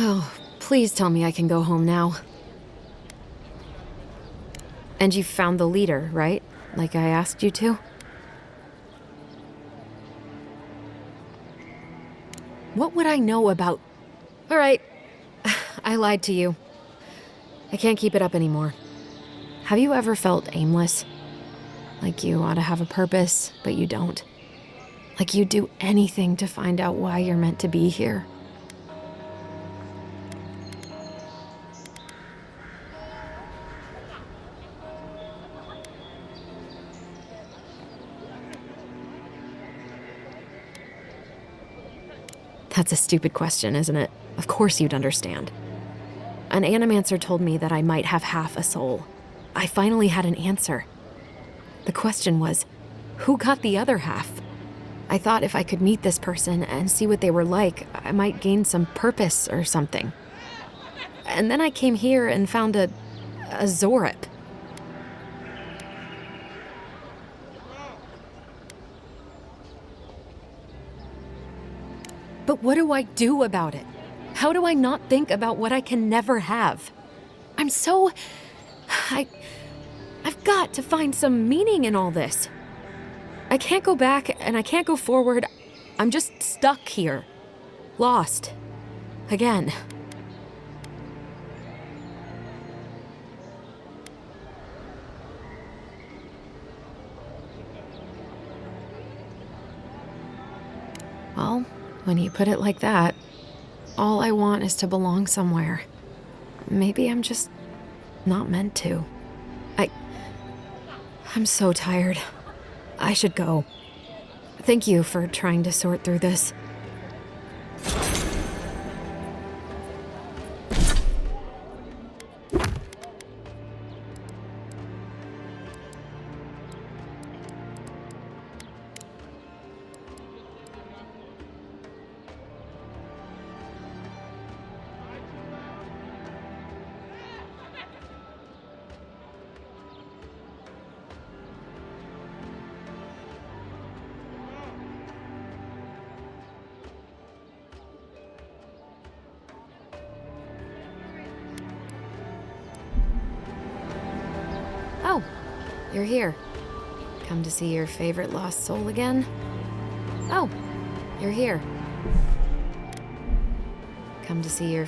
Oh, please tell me I can go home now. And you found the leader, right? Like I asked you to? What would I know about... All right, I lied to you. I can't keep it up anymore. Have you ever felt aimless? Like you ought to have a purpose, but you don't? Like you'd do anything to find out why you're meant to be here? That's a stupid question, isn't it? Of course you'd understand. An animancer told me that I might have half a soul. I finally had an answer. The question was, who got the other half? I thought if I could meet this person and see what they were like, I might gain some purpose or something. And then I came here and found a Zarup. But what do I do about it? How do I not think about what I can never have? I've got to find some meaning in all this. I can't go back and I can't go forward. I'm just stuck here. Lost. Again. Well, when you put it like that, all I want is to belong somewhere. Maybe I'm just not meant to. I'm so tired. I should go. Thank you for trying to sort through this. you're here. Come to see your favorite lost soul again? Oh, you're here. Come to see your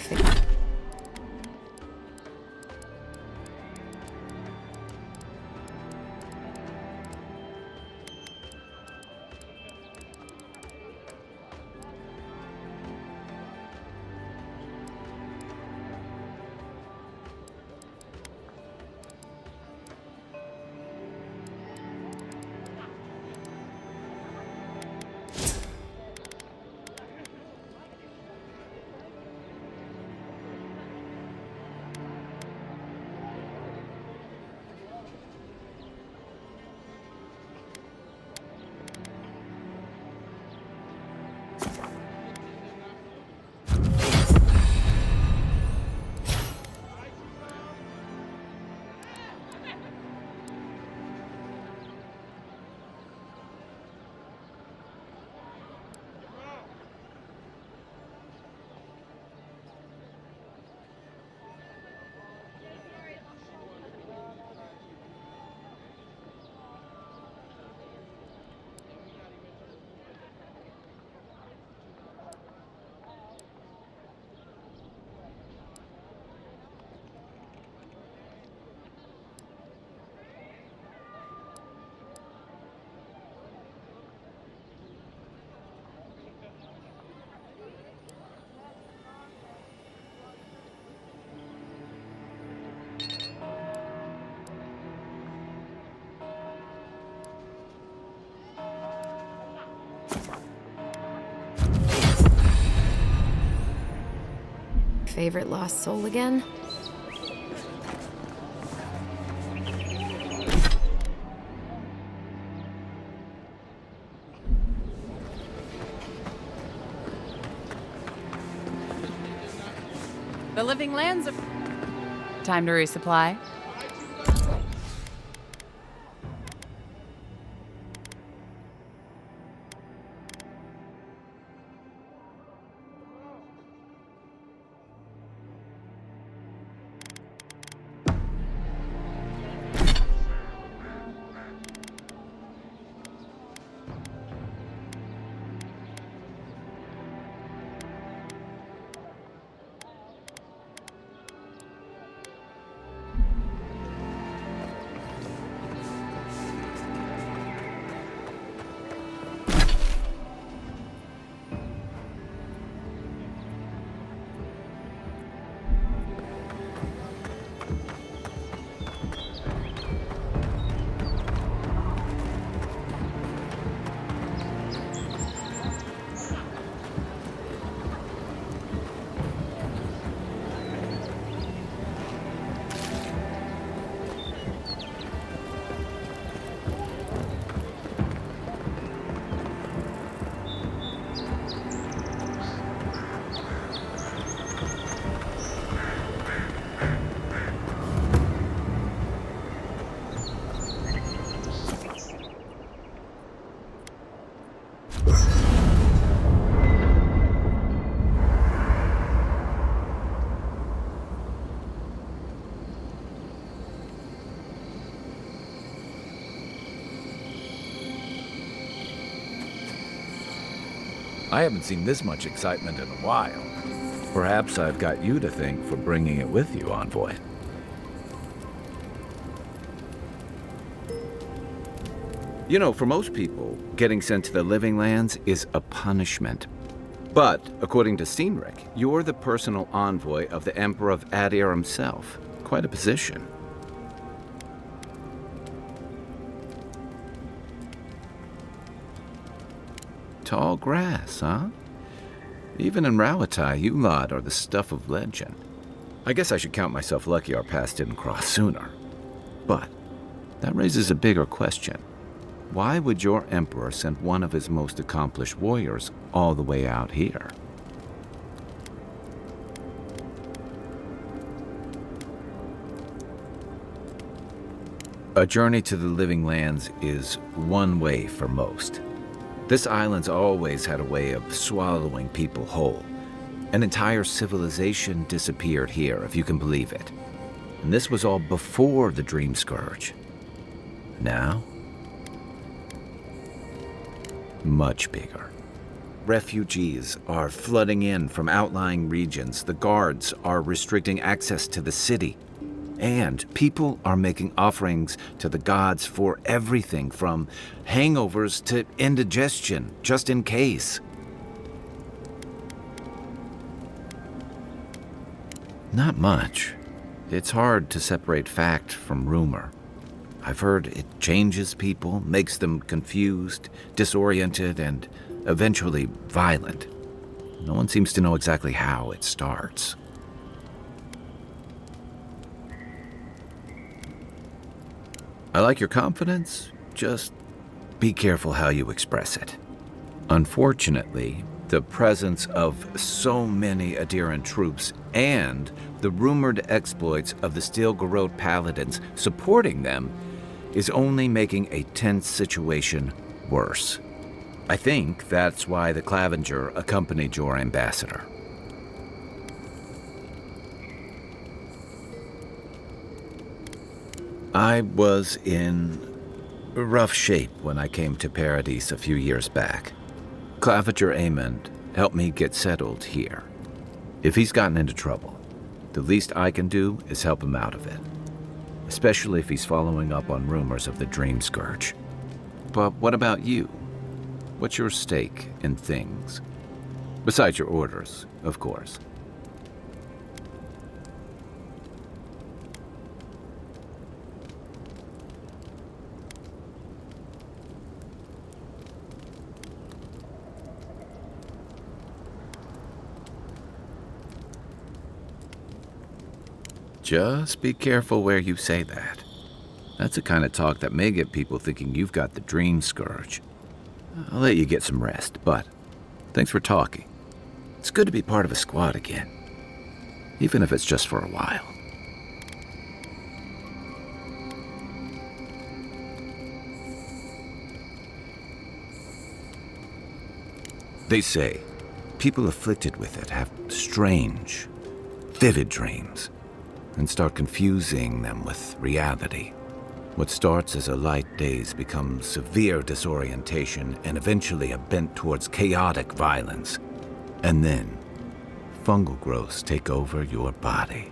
favorite lost soul again? The living lands of... Time to resupply. I haven't seen this much excitement in a while. Perhaps I've got you to thank for bringing it with you, Envoy. You know, for most people, getting sent to the Living Lands is a punishment. But, according to Cynric, you're the personal envoy of the Emperor of Adir himself. Quite a position. Tall grass, huh? Even in Rauatai, you lot are the stuff of legend. I guess I should count myself lucky our paths didn't cross sooner. But that raises a bigger question. Why would your emperor send one of his most accomplished warriors all the way out here? A journey to the Living Lands is one way for most. This island's always had a way of swallowing people whole. An entire civilization disappeared here, if you can believe it. And this was all before the Dream Scourge. Now, much bigger. Refugees are flooding in from outlying regions. The guards are restricting access to the city. And people are making offerings to the gods for everything from hangovers to indigestion, just in case. Not much. It's hard to separate fact from rumor. I've heard it changes people, makes them confused, disoriented, and eventually violent. No one seems to know exactly how it starts. I like your confidence, just be careful how you express it. Unfortunately, the presence of so many adherent troops and the rumored exploits of the Steel Garrote paladins supporting them is only making a tense situation worse. I think that's why the Clavenger accompanied your ambassador. I was in rough shape when I came to Paradise a few years back. Clavenger Amond helped me get settled here. If he's gotten into trouble, the least I can do is help him out of it. Especially if he's following up on rumors of the Dream Scourge. But what about you? What's your stake in things? Besides your orders, of course. Just be careful where you say that. That's the kind of talk that may get people thinking you've got the Dream Scourge. I'll let you get some rest, but thanks for talking. It's good to be part of a squad again, even if it's just for a while. They say people afflicted with it have strange, vivid dreams and start confusing them with reality. What starts as a light daze becomes severe disorientation and eventually a bent towards chaotic violence. And then, fungal growths take over your body.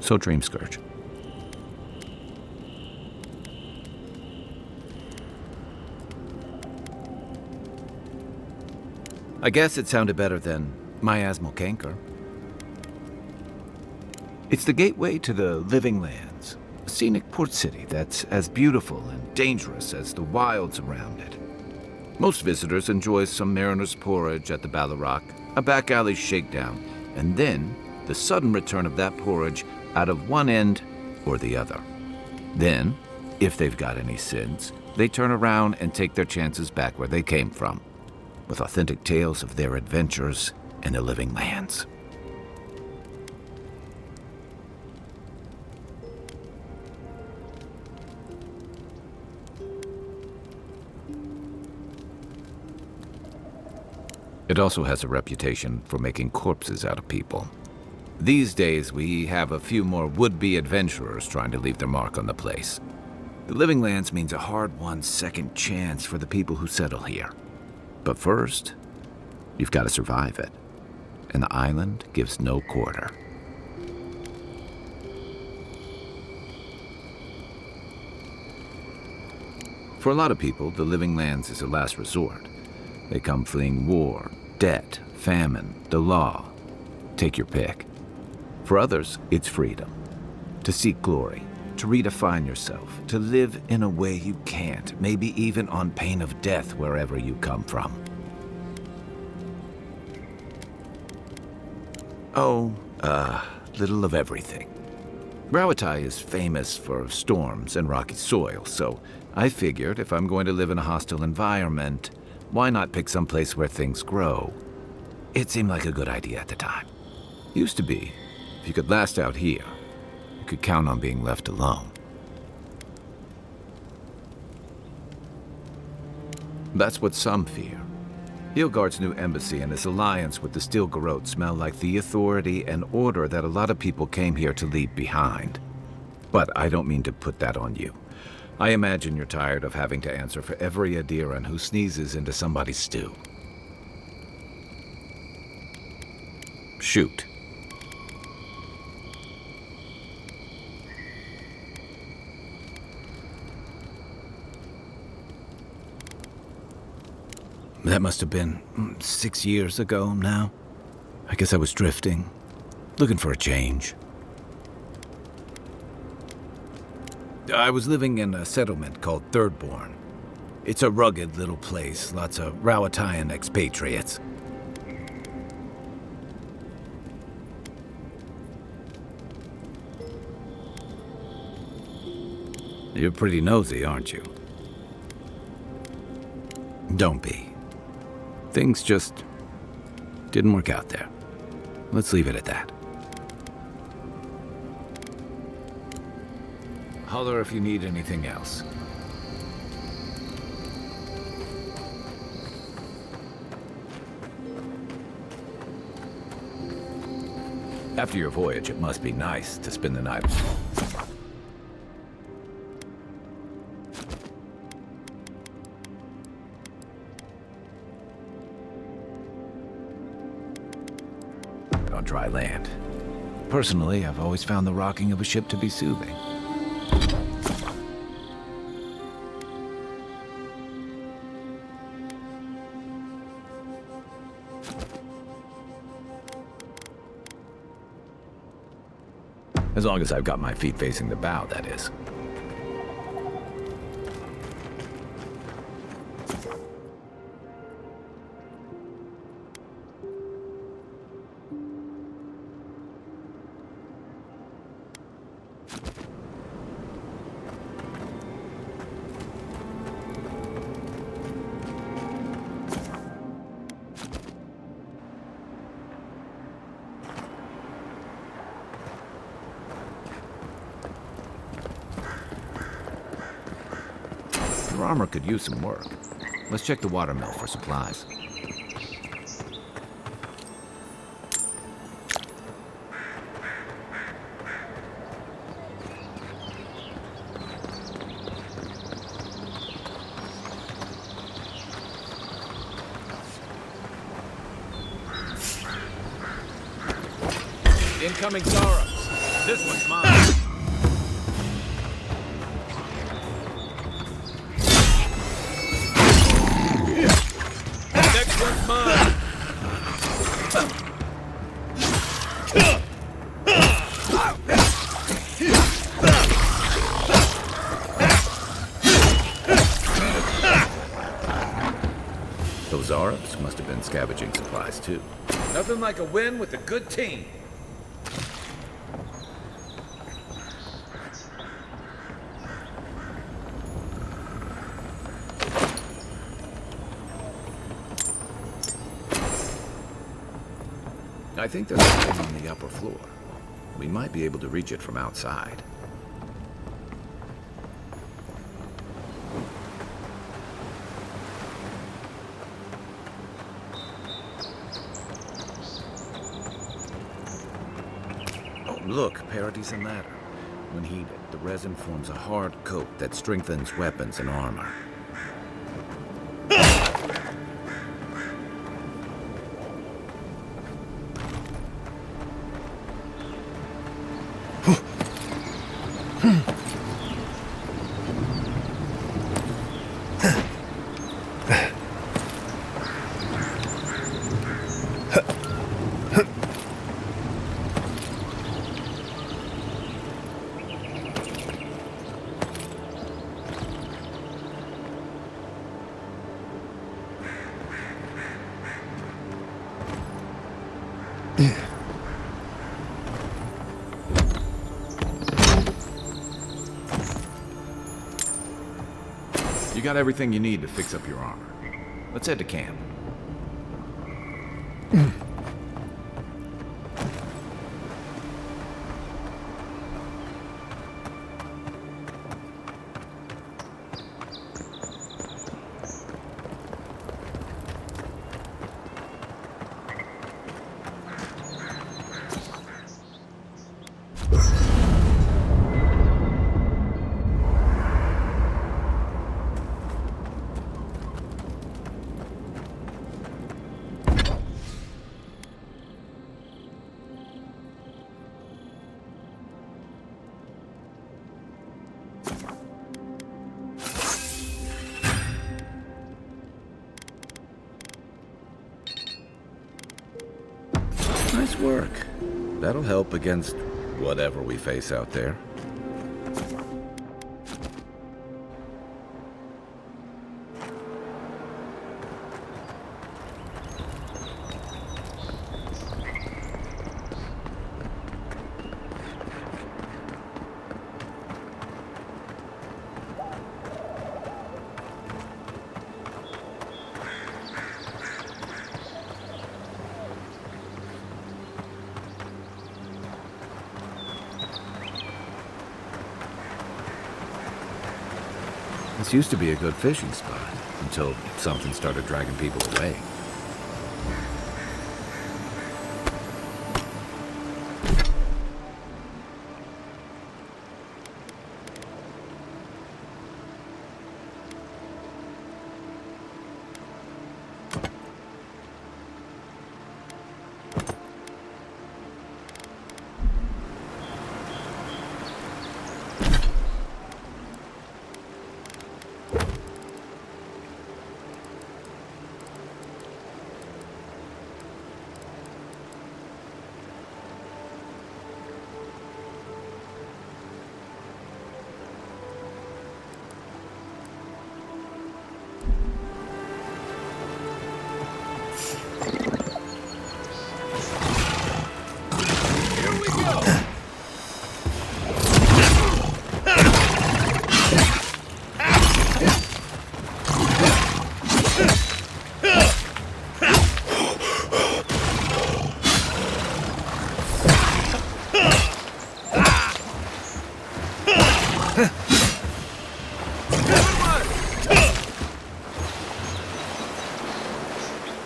So Dream Scourge. I guess it sounded better than miasmal canker. It's the gateway to the Living Lands, a scenic port city that's as beautiful and dangerous as the wilds around it. Most visitors enjoy some mariner's porridge at the Ballarrock, a back alley shakedown, and then the sudden return of that porridge out of one end or the other. Then, if they've got any sense, they turn around and take their chances back where they came from, with authentic tales of their adventures in the Living Lands. It also has a reputation for making corpses out of people. These days, we have a few more would-be adventurers trying to leave their mark on the place. The Living Lands means a hard-won second chance for the people who settle here. But first, you've got to survive it. And the island gives no quarter. For a lot of people, the Living Lands is a last resort. They come fleeing war, debt, famine, the law. Take your pick. For others, it's freedom. To seek glory, to redefine yourself, to live in a way you can't, maybe even on pain of death wherever you come from. Oh, little of everything. Rawatai is famous for storms and rocky soil, so I figured if I'm going to live in a hostile environment, why not pick some place where things grow? It seemed like a good idea at the time. Used to be, if you could last out here, you could count on being left alone. That's what some fear. Hilgard's new embassy and his alliance with the Steel Garrote smell like the authority and order that a lot of people came here to leave behind. But I don't mean to put that on you. I imagine you're tired of having to answer for every Adiran who sneezes into somebody's stew. Shoot. That must have been 6 years ago now. I guess I was drifting, looking for a change. I was living in a settlement called Thirdborn. It's a rugged little place, lots of Rowatayan expatriates. You're pretty nosy, aren't you? Don't be. Things just didn't work out there. Let's leave it at that. Holler if you need anything else. After your voyage, it must be nice to spend the night. On dry land. Personally, I've always found the rocking of a ship to be soothing. As long as I've got my feet facing the bow, that is. Your armor could use some work. Let's check the watermill for supplies. Incoming Zara. This one's mine. Next one's mine. Those Arabs must have been scavenging supplies too. Nothing like a win with a good team. I think there's something on the upper floor. We might be able to reach it from outside. Oh, look, Paradise ladder. When heated, the resin forms a hard coat that strengthens weapons and armor. You got everything you need to fix up your armor. Let's head to camp. Nice work. That'll help against whatever we face out there. This used to be a good fishing spot, until something started dragging people away.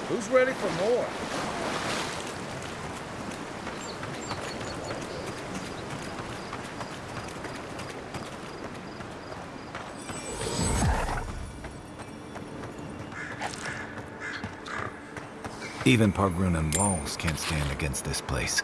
Who's ready for more? Even Pargrunan walls can't stand against this place.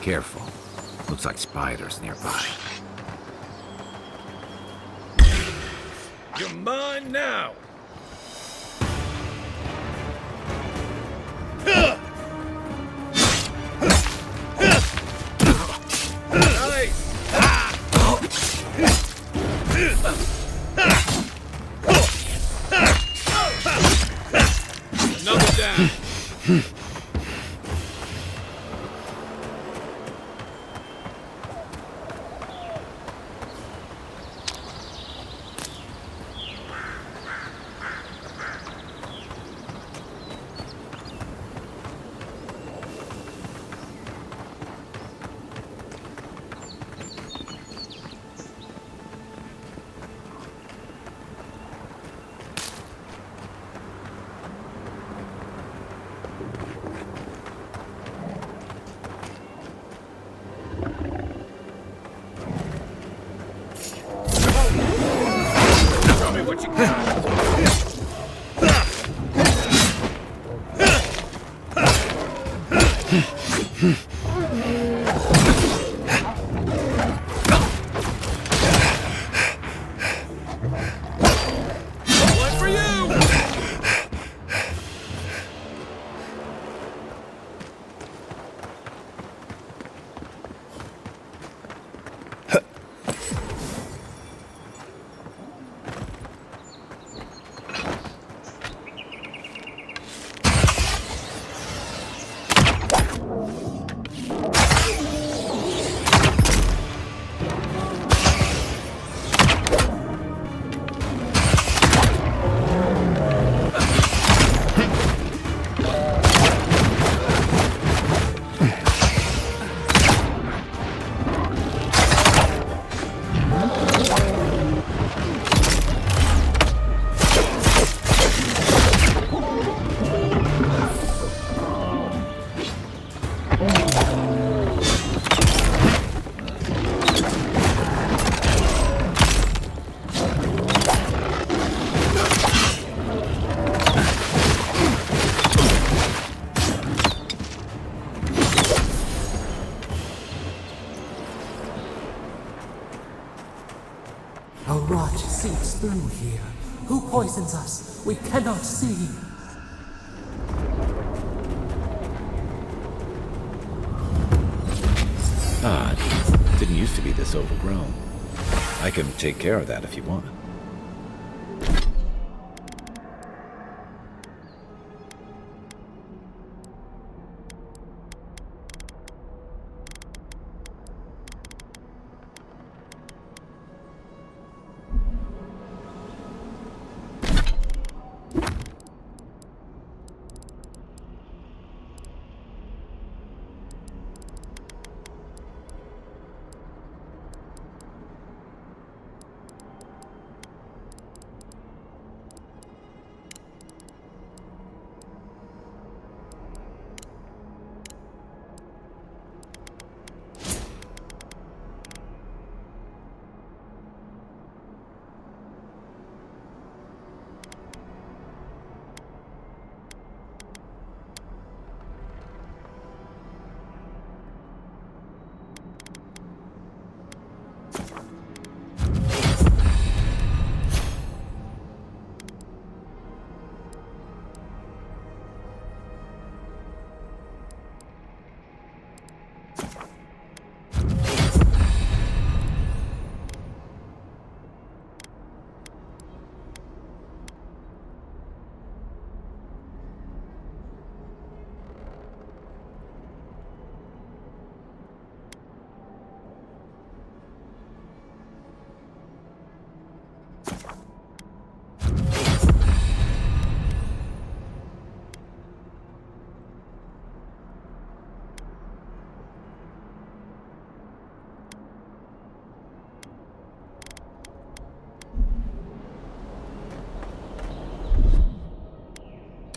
Careful. Looks like spiders nearby. You're mine now! Another down. A rot seeps through here. Who poisons us? We cannot see. Odd. Didn't used to be this overgrown. I can take care of that if you want.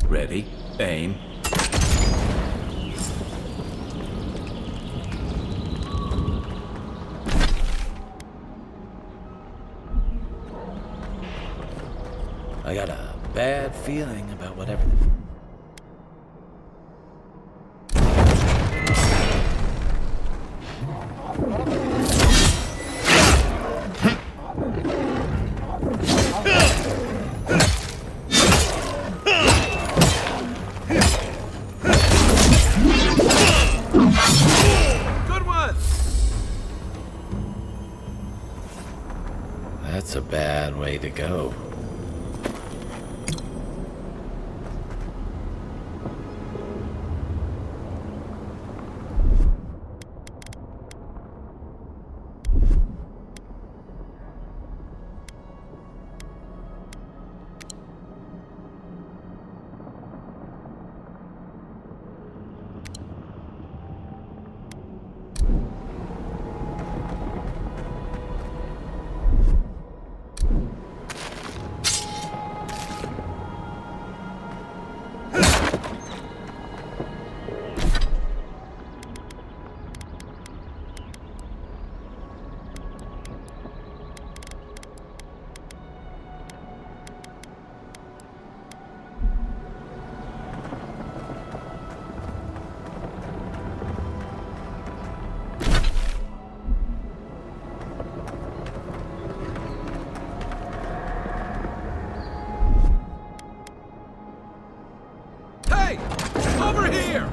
Ready, aim. I got a bad feeling about whatever. That's a bad way to go. Over here!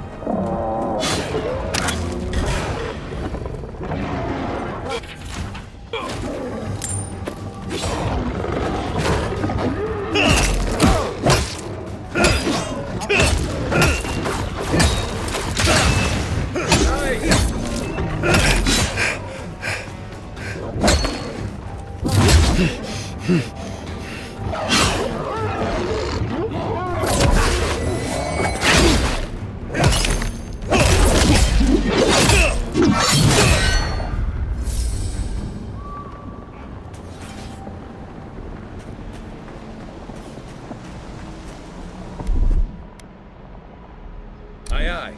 Aye, aye.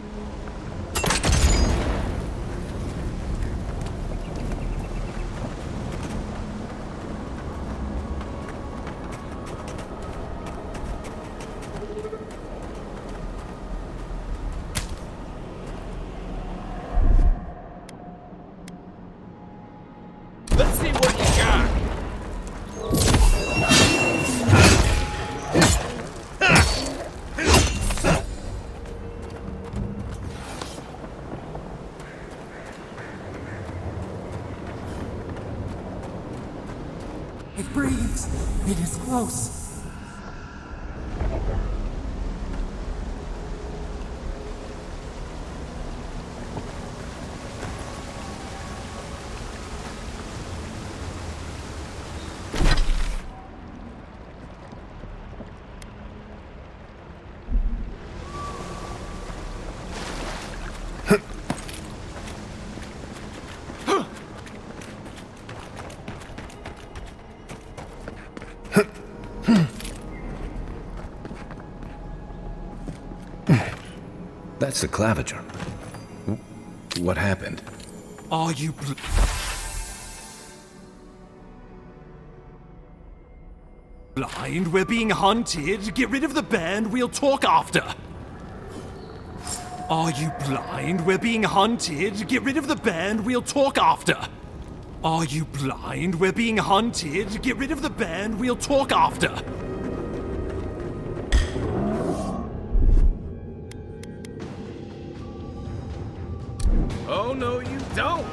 Let's see what you got. It breathes. It is close. That's the claviger. What happened? Are you blind? We're being hunted. Get rid of the band. We'll talk after. Are you blind? We're being hunted. Get rid of the band. We'll talk after. Are you blind? We're being hunted. Get rid of the band. We'll talk after. Oh, no, you don't!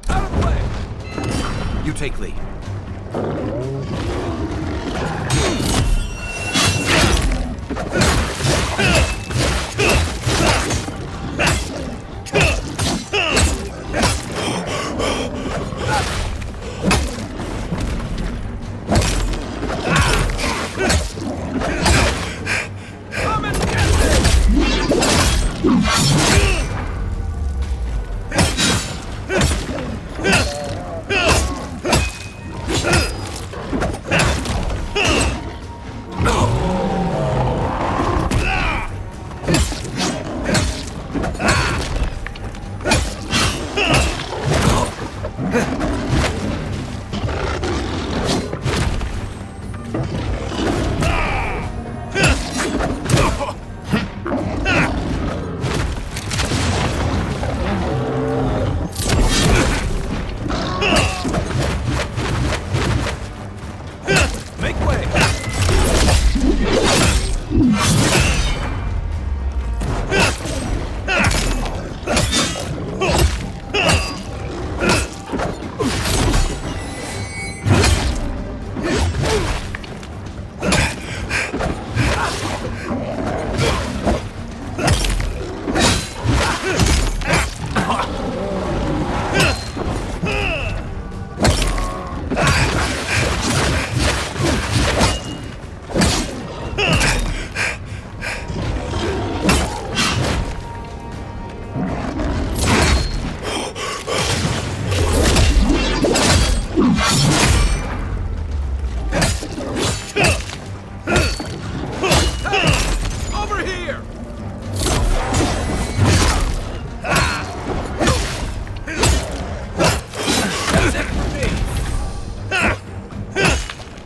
Out of play! You take lead.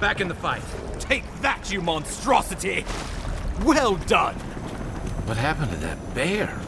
back in the fight. Take that, you monstrosity! Well done! What happened to that bear?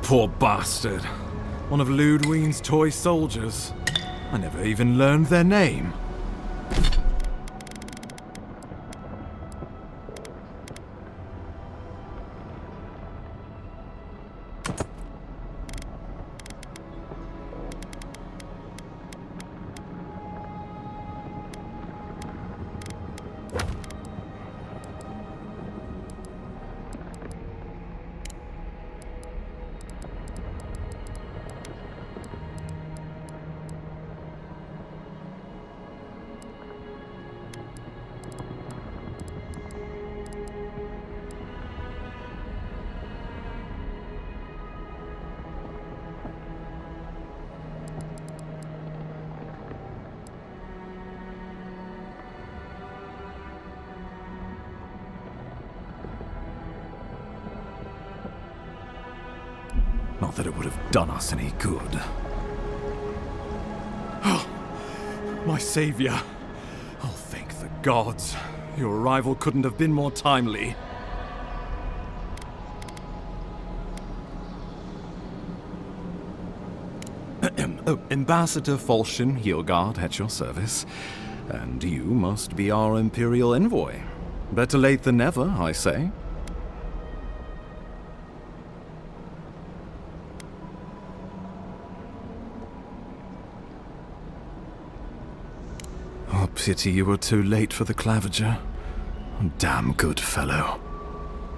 Poor bastard. One of Ludwine's toy soldiers. I never even learned their name. Not that it would have done us any good. Oh, my savior. Oh, thank the gods. Your arrival couldn't have been more timely. Oh, Ambassador Falchion Hildegard at your service. And you must be our Imperial envoy. Better late than never, I say. Oh, pity you were too late for the claviger. Damn good fellow.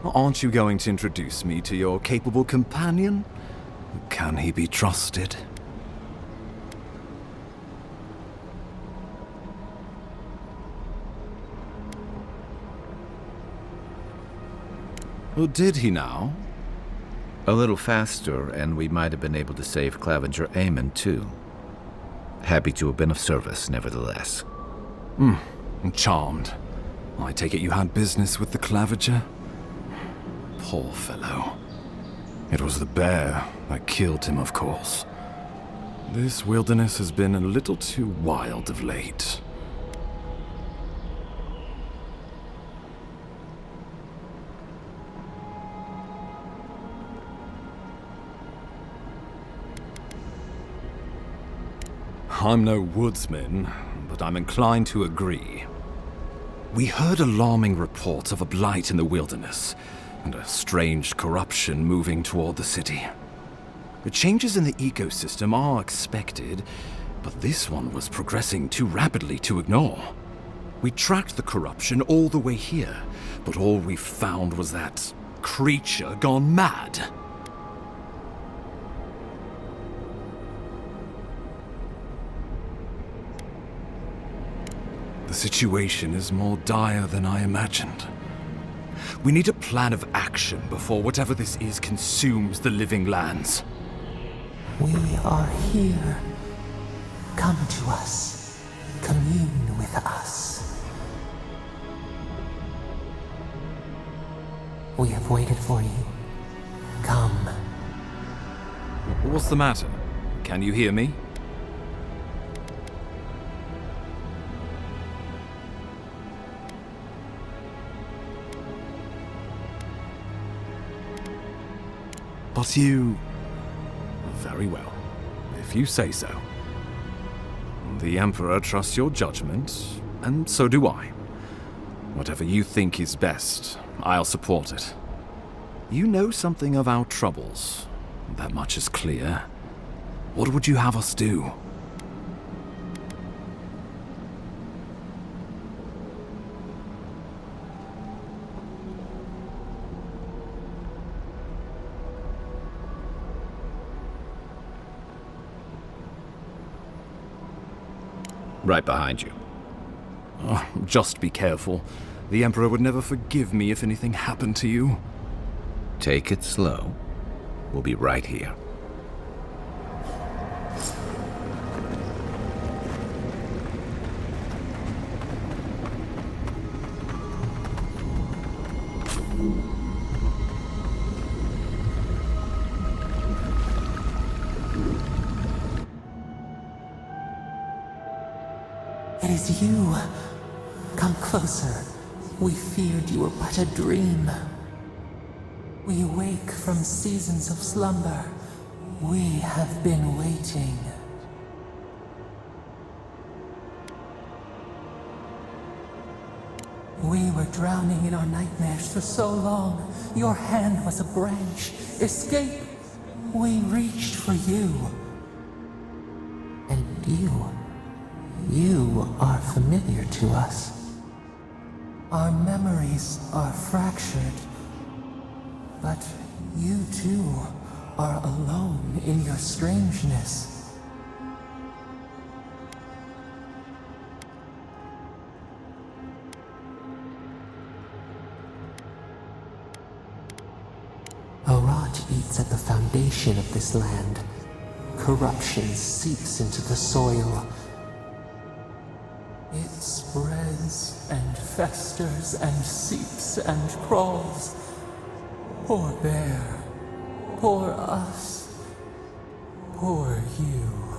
Aren't you going to introduce me to your capable companion? Can he be trusted? Well, did he now? A little faster, and we might have been able to save Claviger Aemon, too. Happy to have been of service, nevertheless. I'm charmed. I take it you had business with the claviger? Poor fellow. It was the bear that killed him, of course. This wilderness has been a little too wild of late. I'm no woodsman, but I'm inclined to agree. We heard alarming reports of a blight in the wilderness, and a strange corruption moving toward the city. The changes in the ecosystem are expected, but this one was progressing too rapidly to ignore. We tracked the corruption all the way here, but all we found was that creature gone mad. The situation is more dire than I imagined. We need a plan of action before whatever this is consumes the living lands. We are here. Come to us. Commune with us. We have waited for you. Come. What's the matter? Can you hear me? But you... Very well, if you say so. The Emperor trusts your judgment, and so do I. Whatever you think is best, I'll support it. You know something of our troubles. That much is clear. What would you have us do? Right behind you. Oh, just be careful. The Emperor would never forgive me if anything happened to you. Take it slow. We'll be right here. It is you. Come closer. We feared you were but a dream. We wake from seasons of slumber. We have been waiting. We were drowning in our nightmares for so long. Your hand was a branch. Escape! We reached for you. And you are familiar to us. Our memories are fractured. But you too are alone in your strangeness. A rot eats at the foundation of this land. Corruption seeps into the soil. It spreads and festers and seeps and crawls. Poor bear. Poor us. Poor you.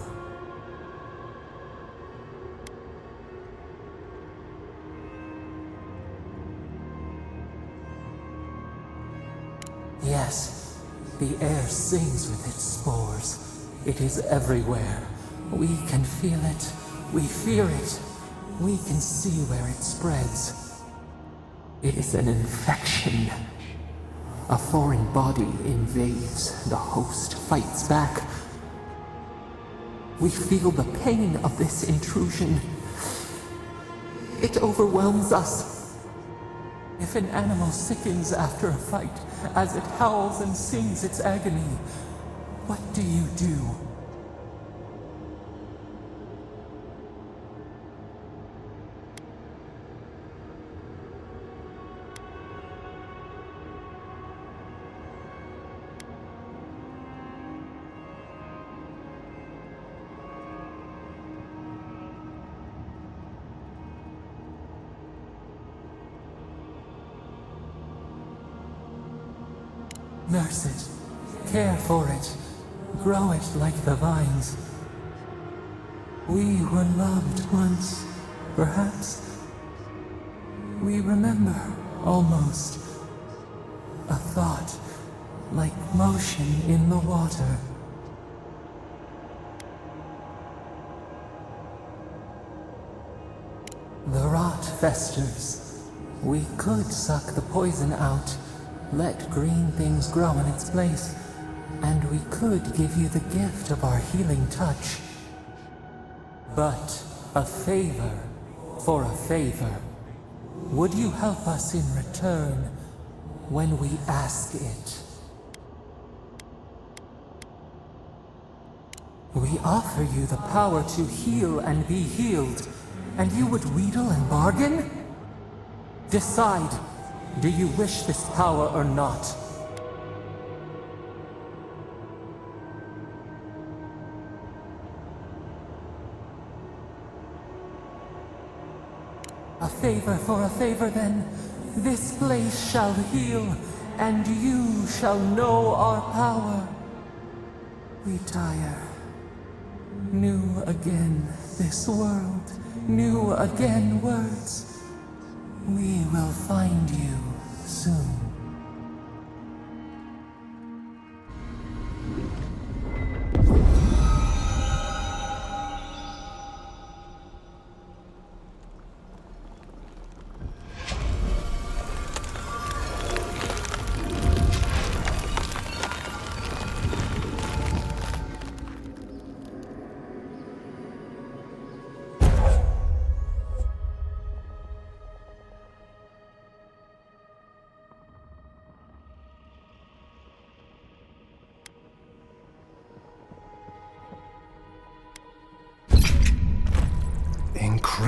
Yes, the air sings with its spores. It is everywhere. We can feel it. We fear it. We can see where it spreads. It is an infection. A foreign body invades. The host fights back. We feel the pain of this intrusion. It overwhelms us. If an animal sickens after a fight, as it howls and sings its agony, what do you do? Nurse it, care for it, grow it like the vines. We were loved once, perhaps. We remember, almost. A thought, like motion in the water. The rot festers. We could suck the poison out. Let green things grow in its place, and we could give you the gift of our healing touch. But a favor for a favor. Would you help us in return when we ask it? We offer you the power to heal and be healed, and you would wheedle and bargain? Decide. Do you wish this power or not? A favor for a favor, then. This place shall heal, and you shall know our power. Retire. New again this world, new again words. We will find you soon.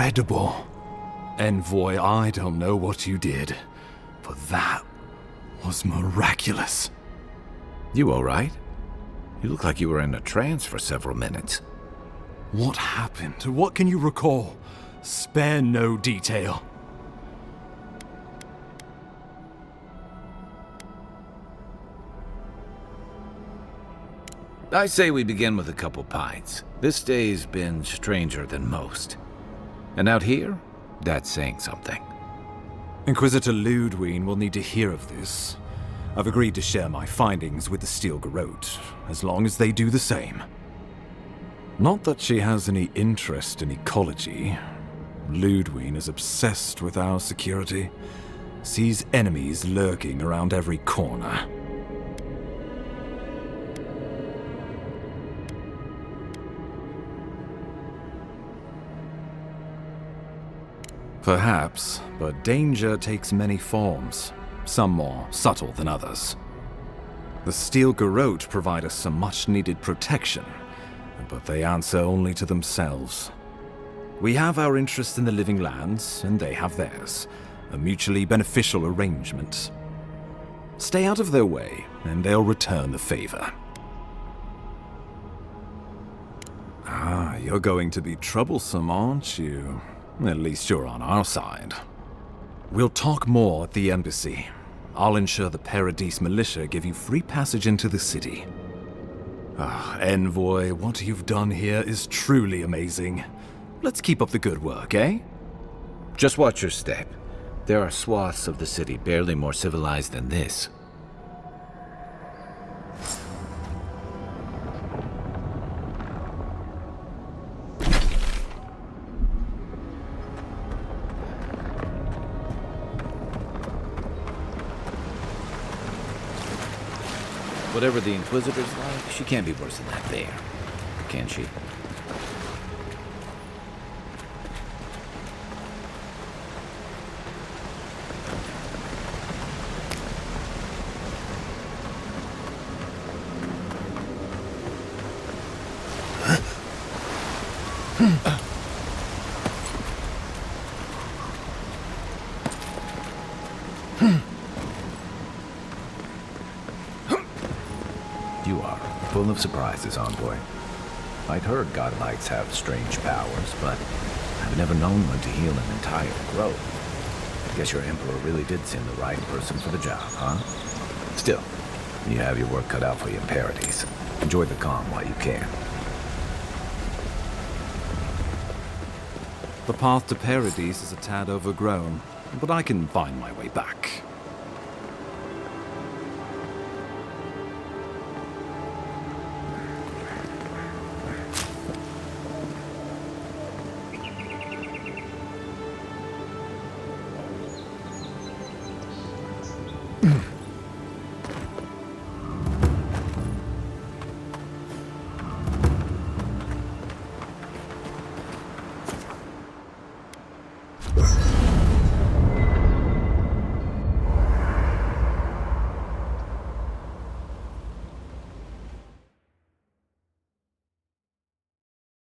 incredible. Envoy, I don't know what you did, but that was miraculous. You all right? You look like you were in a trance for several minutes. What happened? What can you recall? Spare no detail. I say we begin with a couple pints. This day's been stranger than most. And out here, that's saying something. Inquisitor Ludwine will need to hear of this. I've agreed to share my findings with the Steel Garrote, as long as they do the same. Not that she has any interest in ecology. Ludwine is obsessed with our security, sees enemies lurking around every corner. Perhaps, but danger takes many forms, some more subtle than others. The Steel Garrote provide us some much-needed protection, but they answer only to themselves. We have our interest in the living lands, and they have theirs, a mutually beneficial arrangement. Stay out of their way, and they'll return the favor. Ah, you're going to be troublesome, aren't you? At least you're on our side. We'll talk more at the embassy. I'll ensure the Paradise militia give you free passage into the city. Ah, Envoy, what you've done here is truly amazing. Let's keep up the good work, eh? Just watch your step. There are swaths of the city barely more civilized than this. Whatever the Inquisitor's like, she can't be worse than that there. Can she? You are full of surprises, Envoy. I'd heard godlights have strange powers, but I've never known one to heal an entire grove. I guess your Emperor really did send the right person for the job, huh? Still, you have your work cut out for you in Paradise. Enjoy the calm while you can. The path to Paradise is a tad overgrown, but I can find my way back.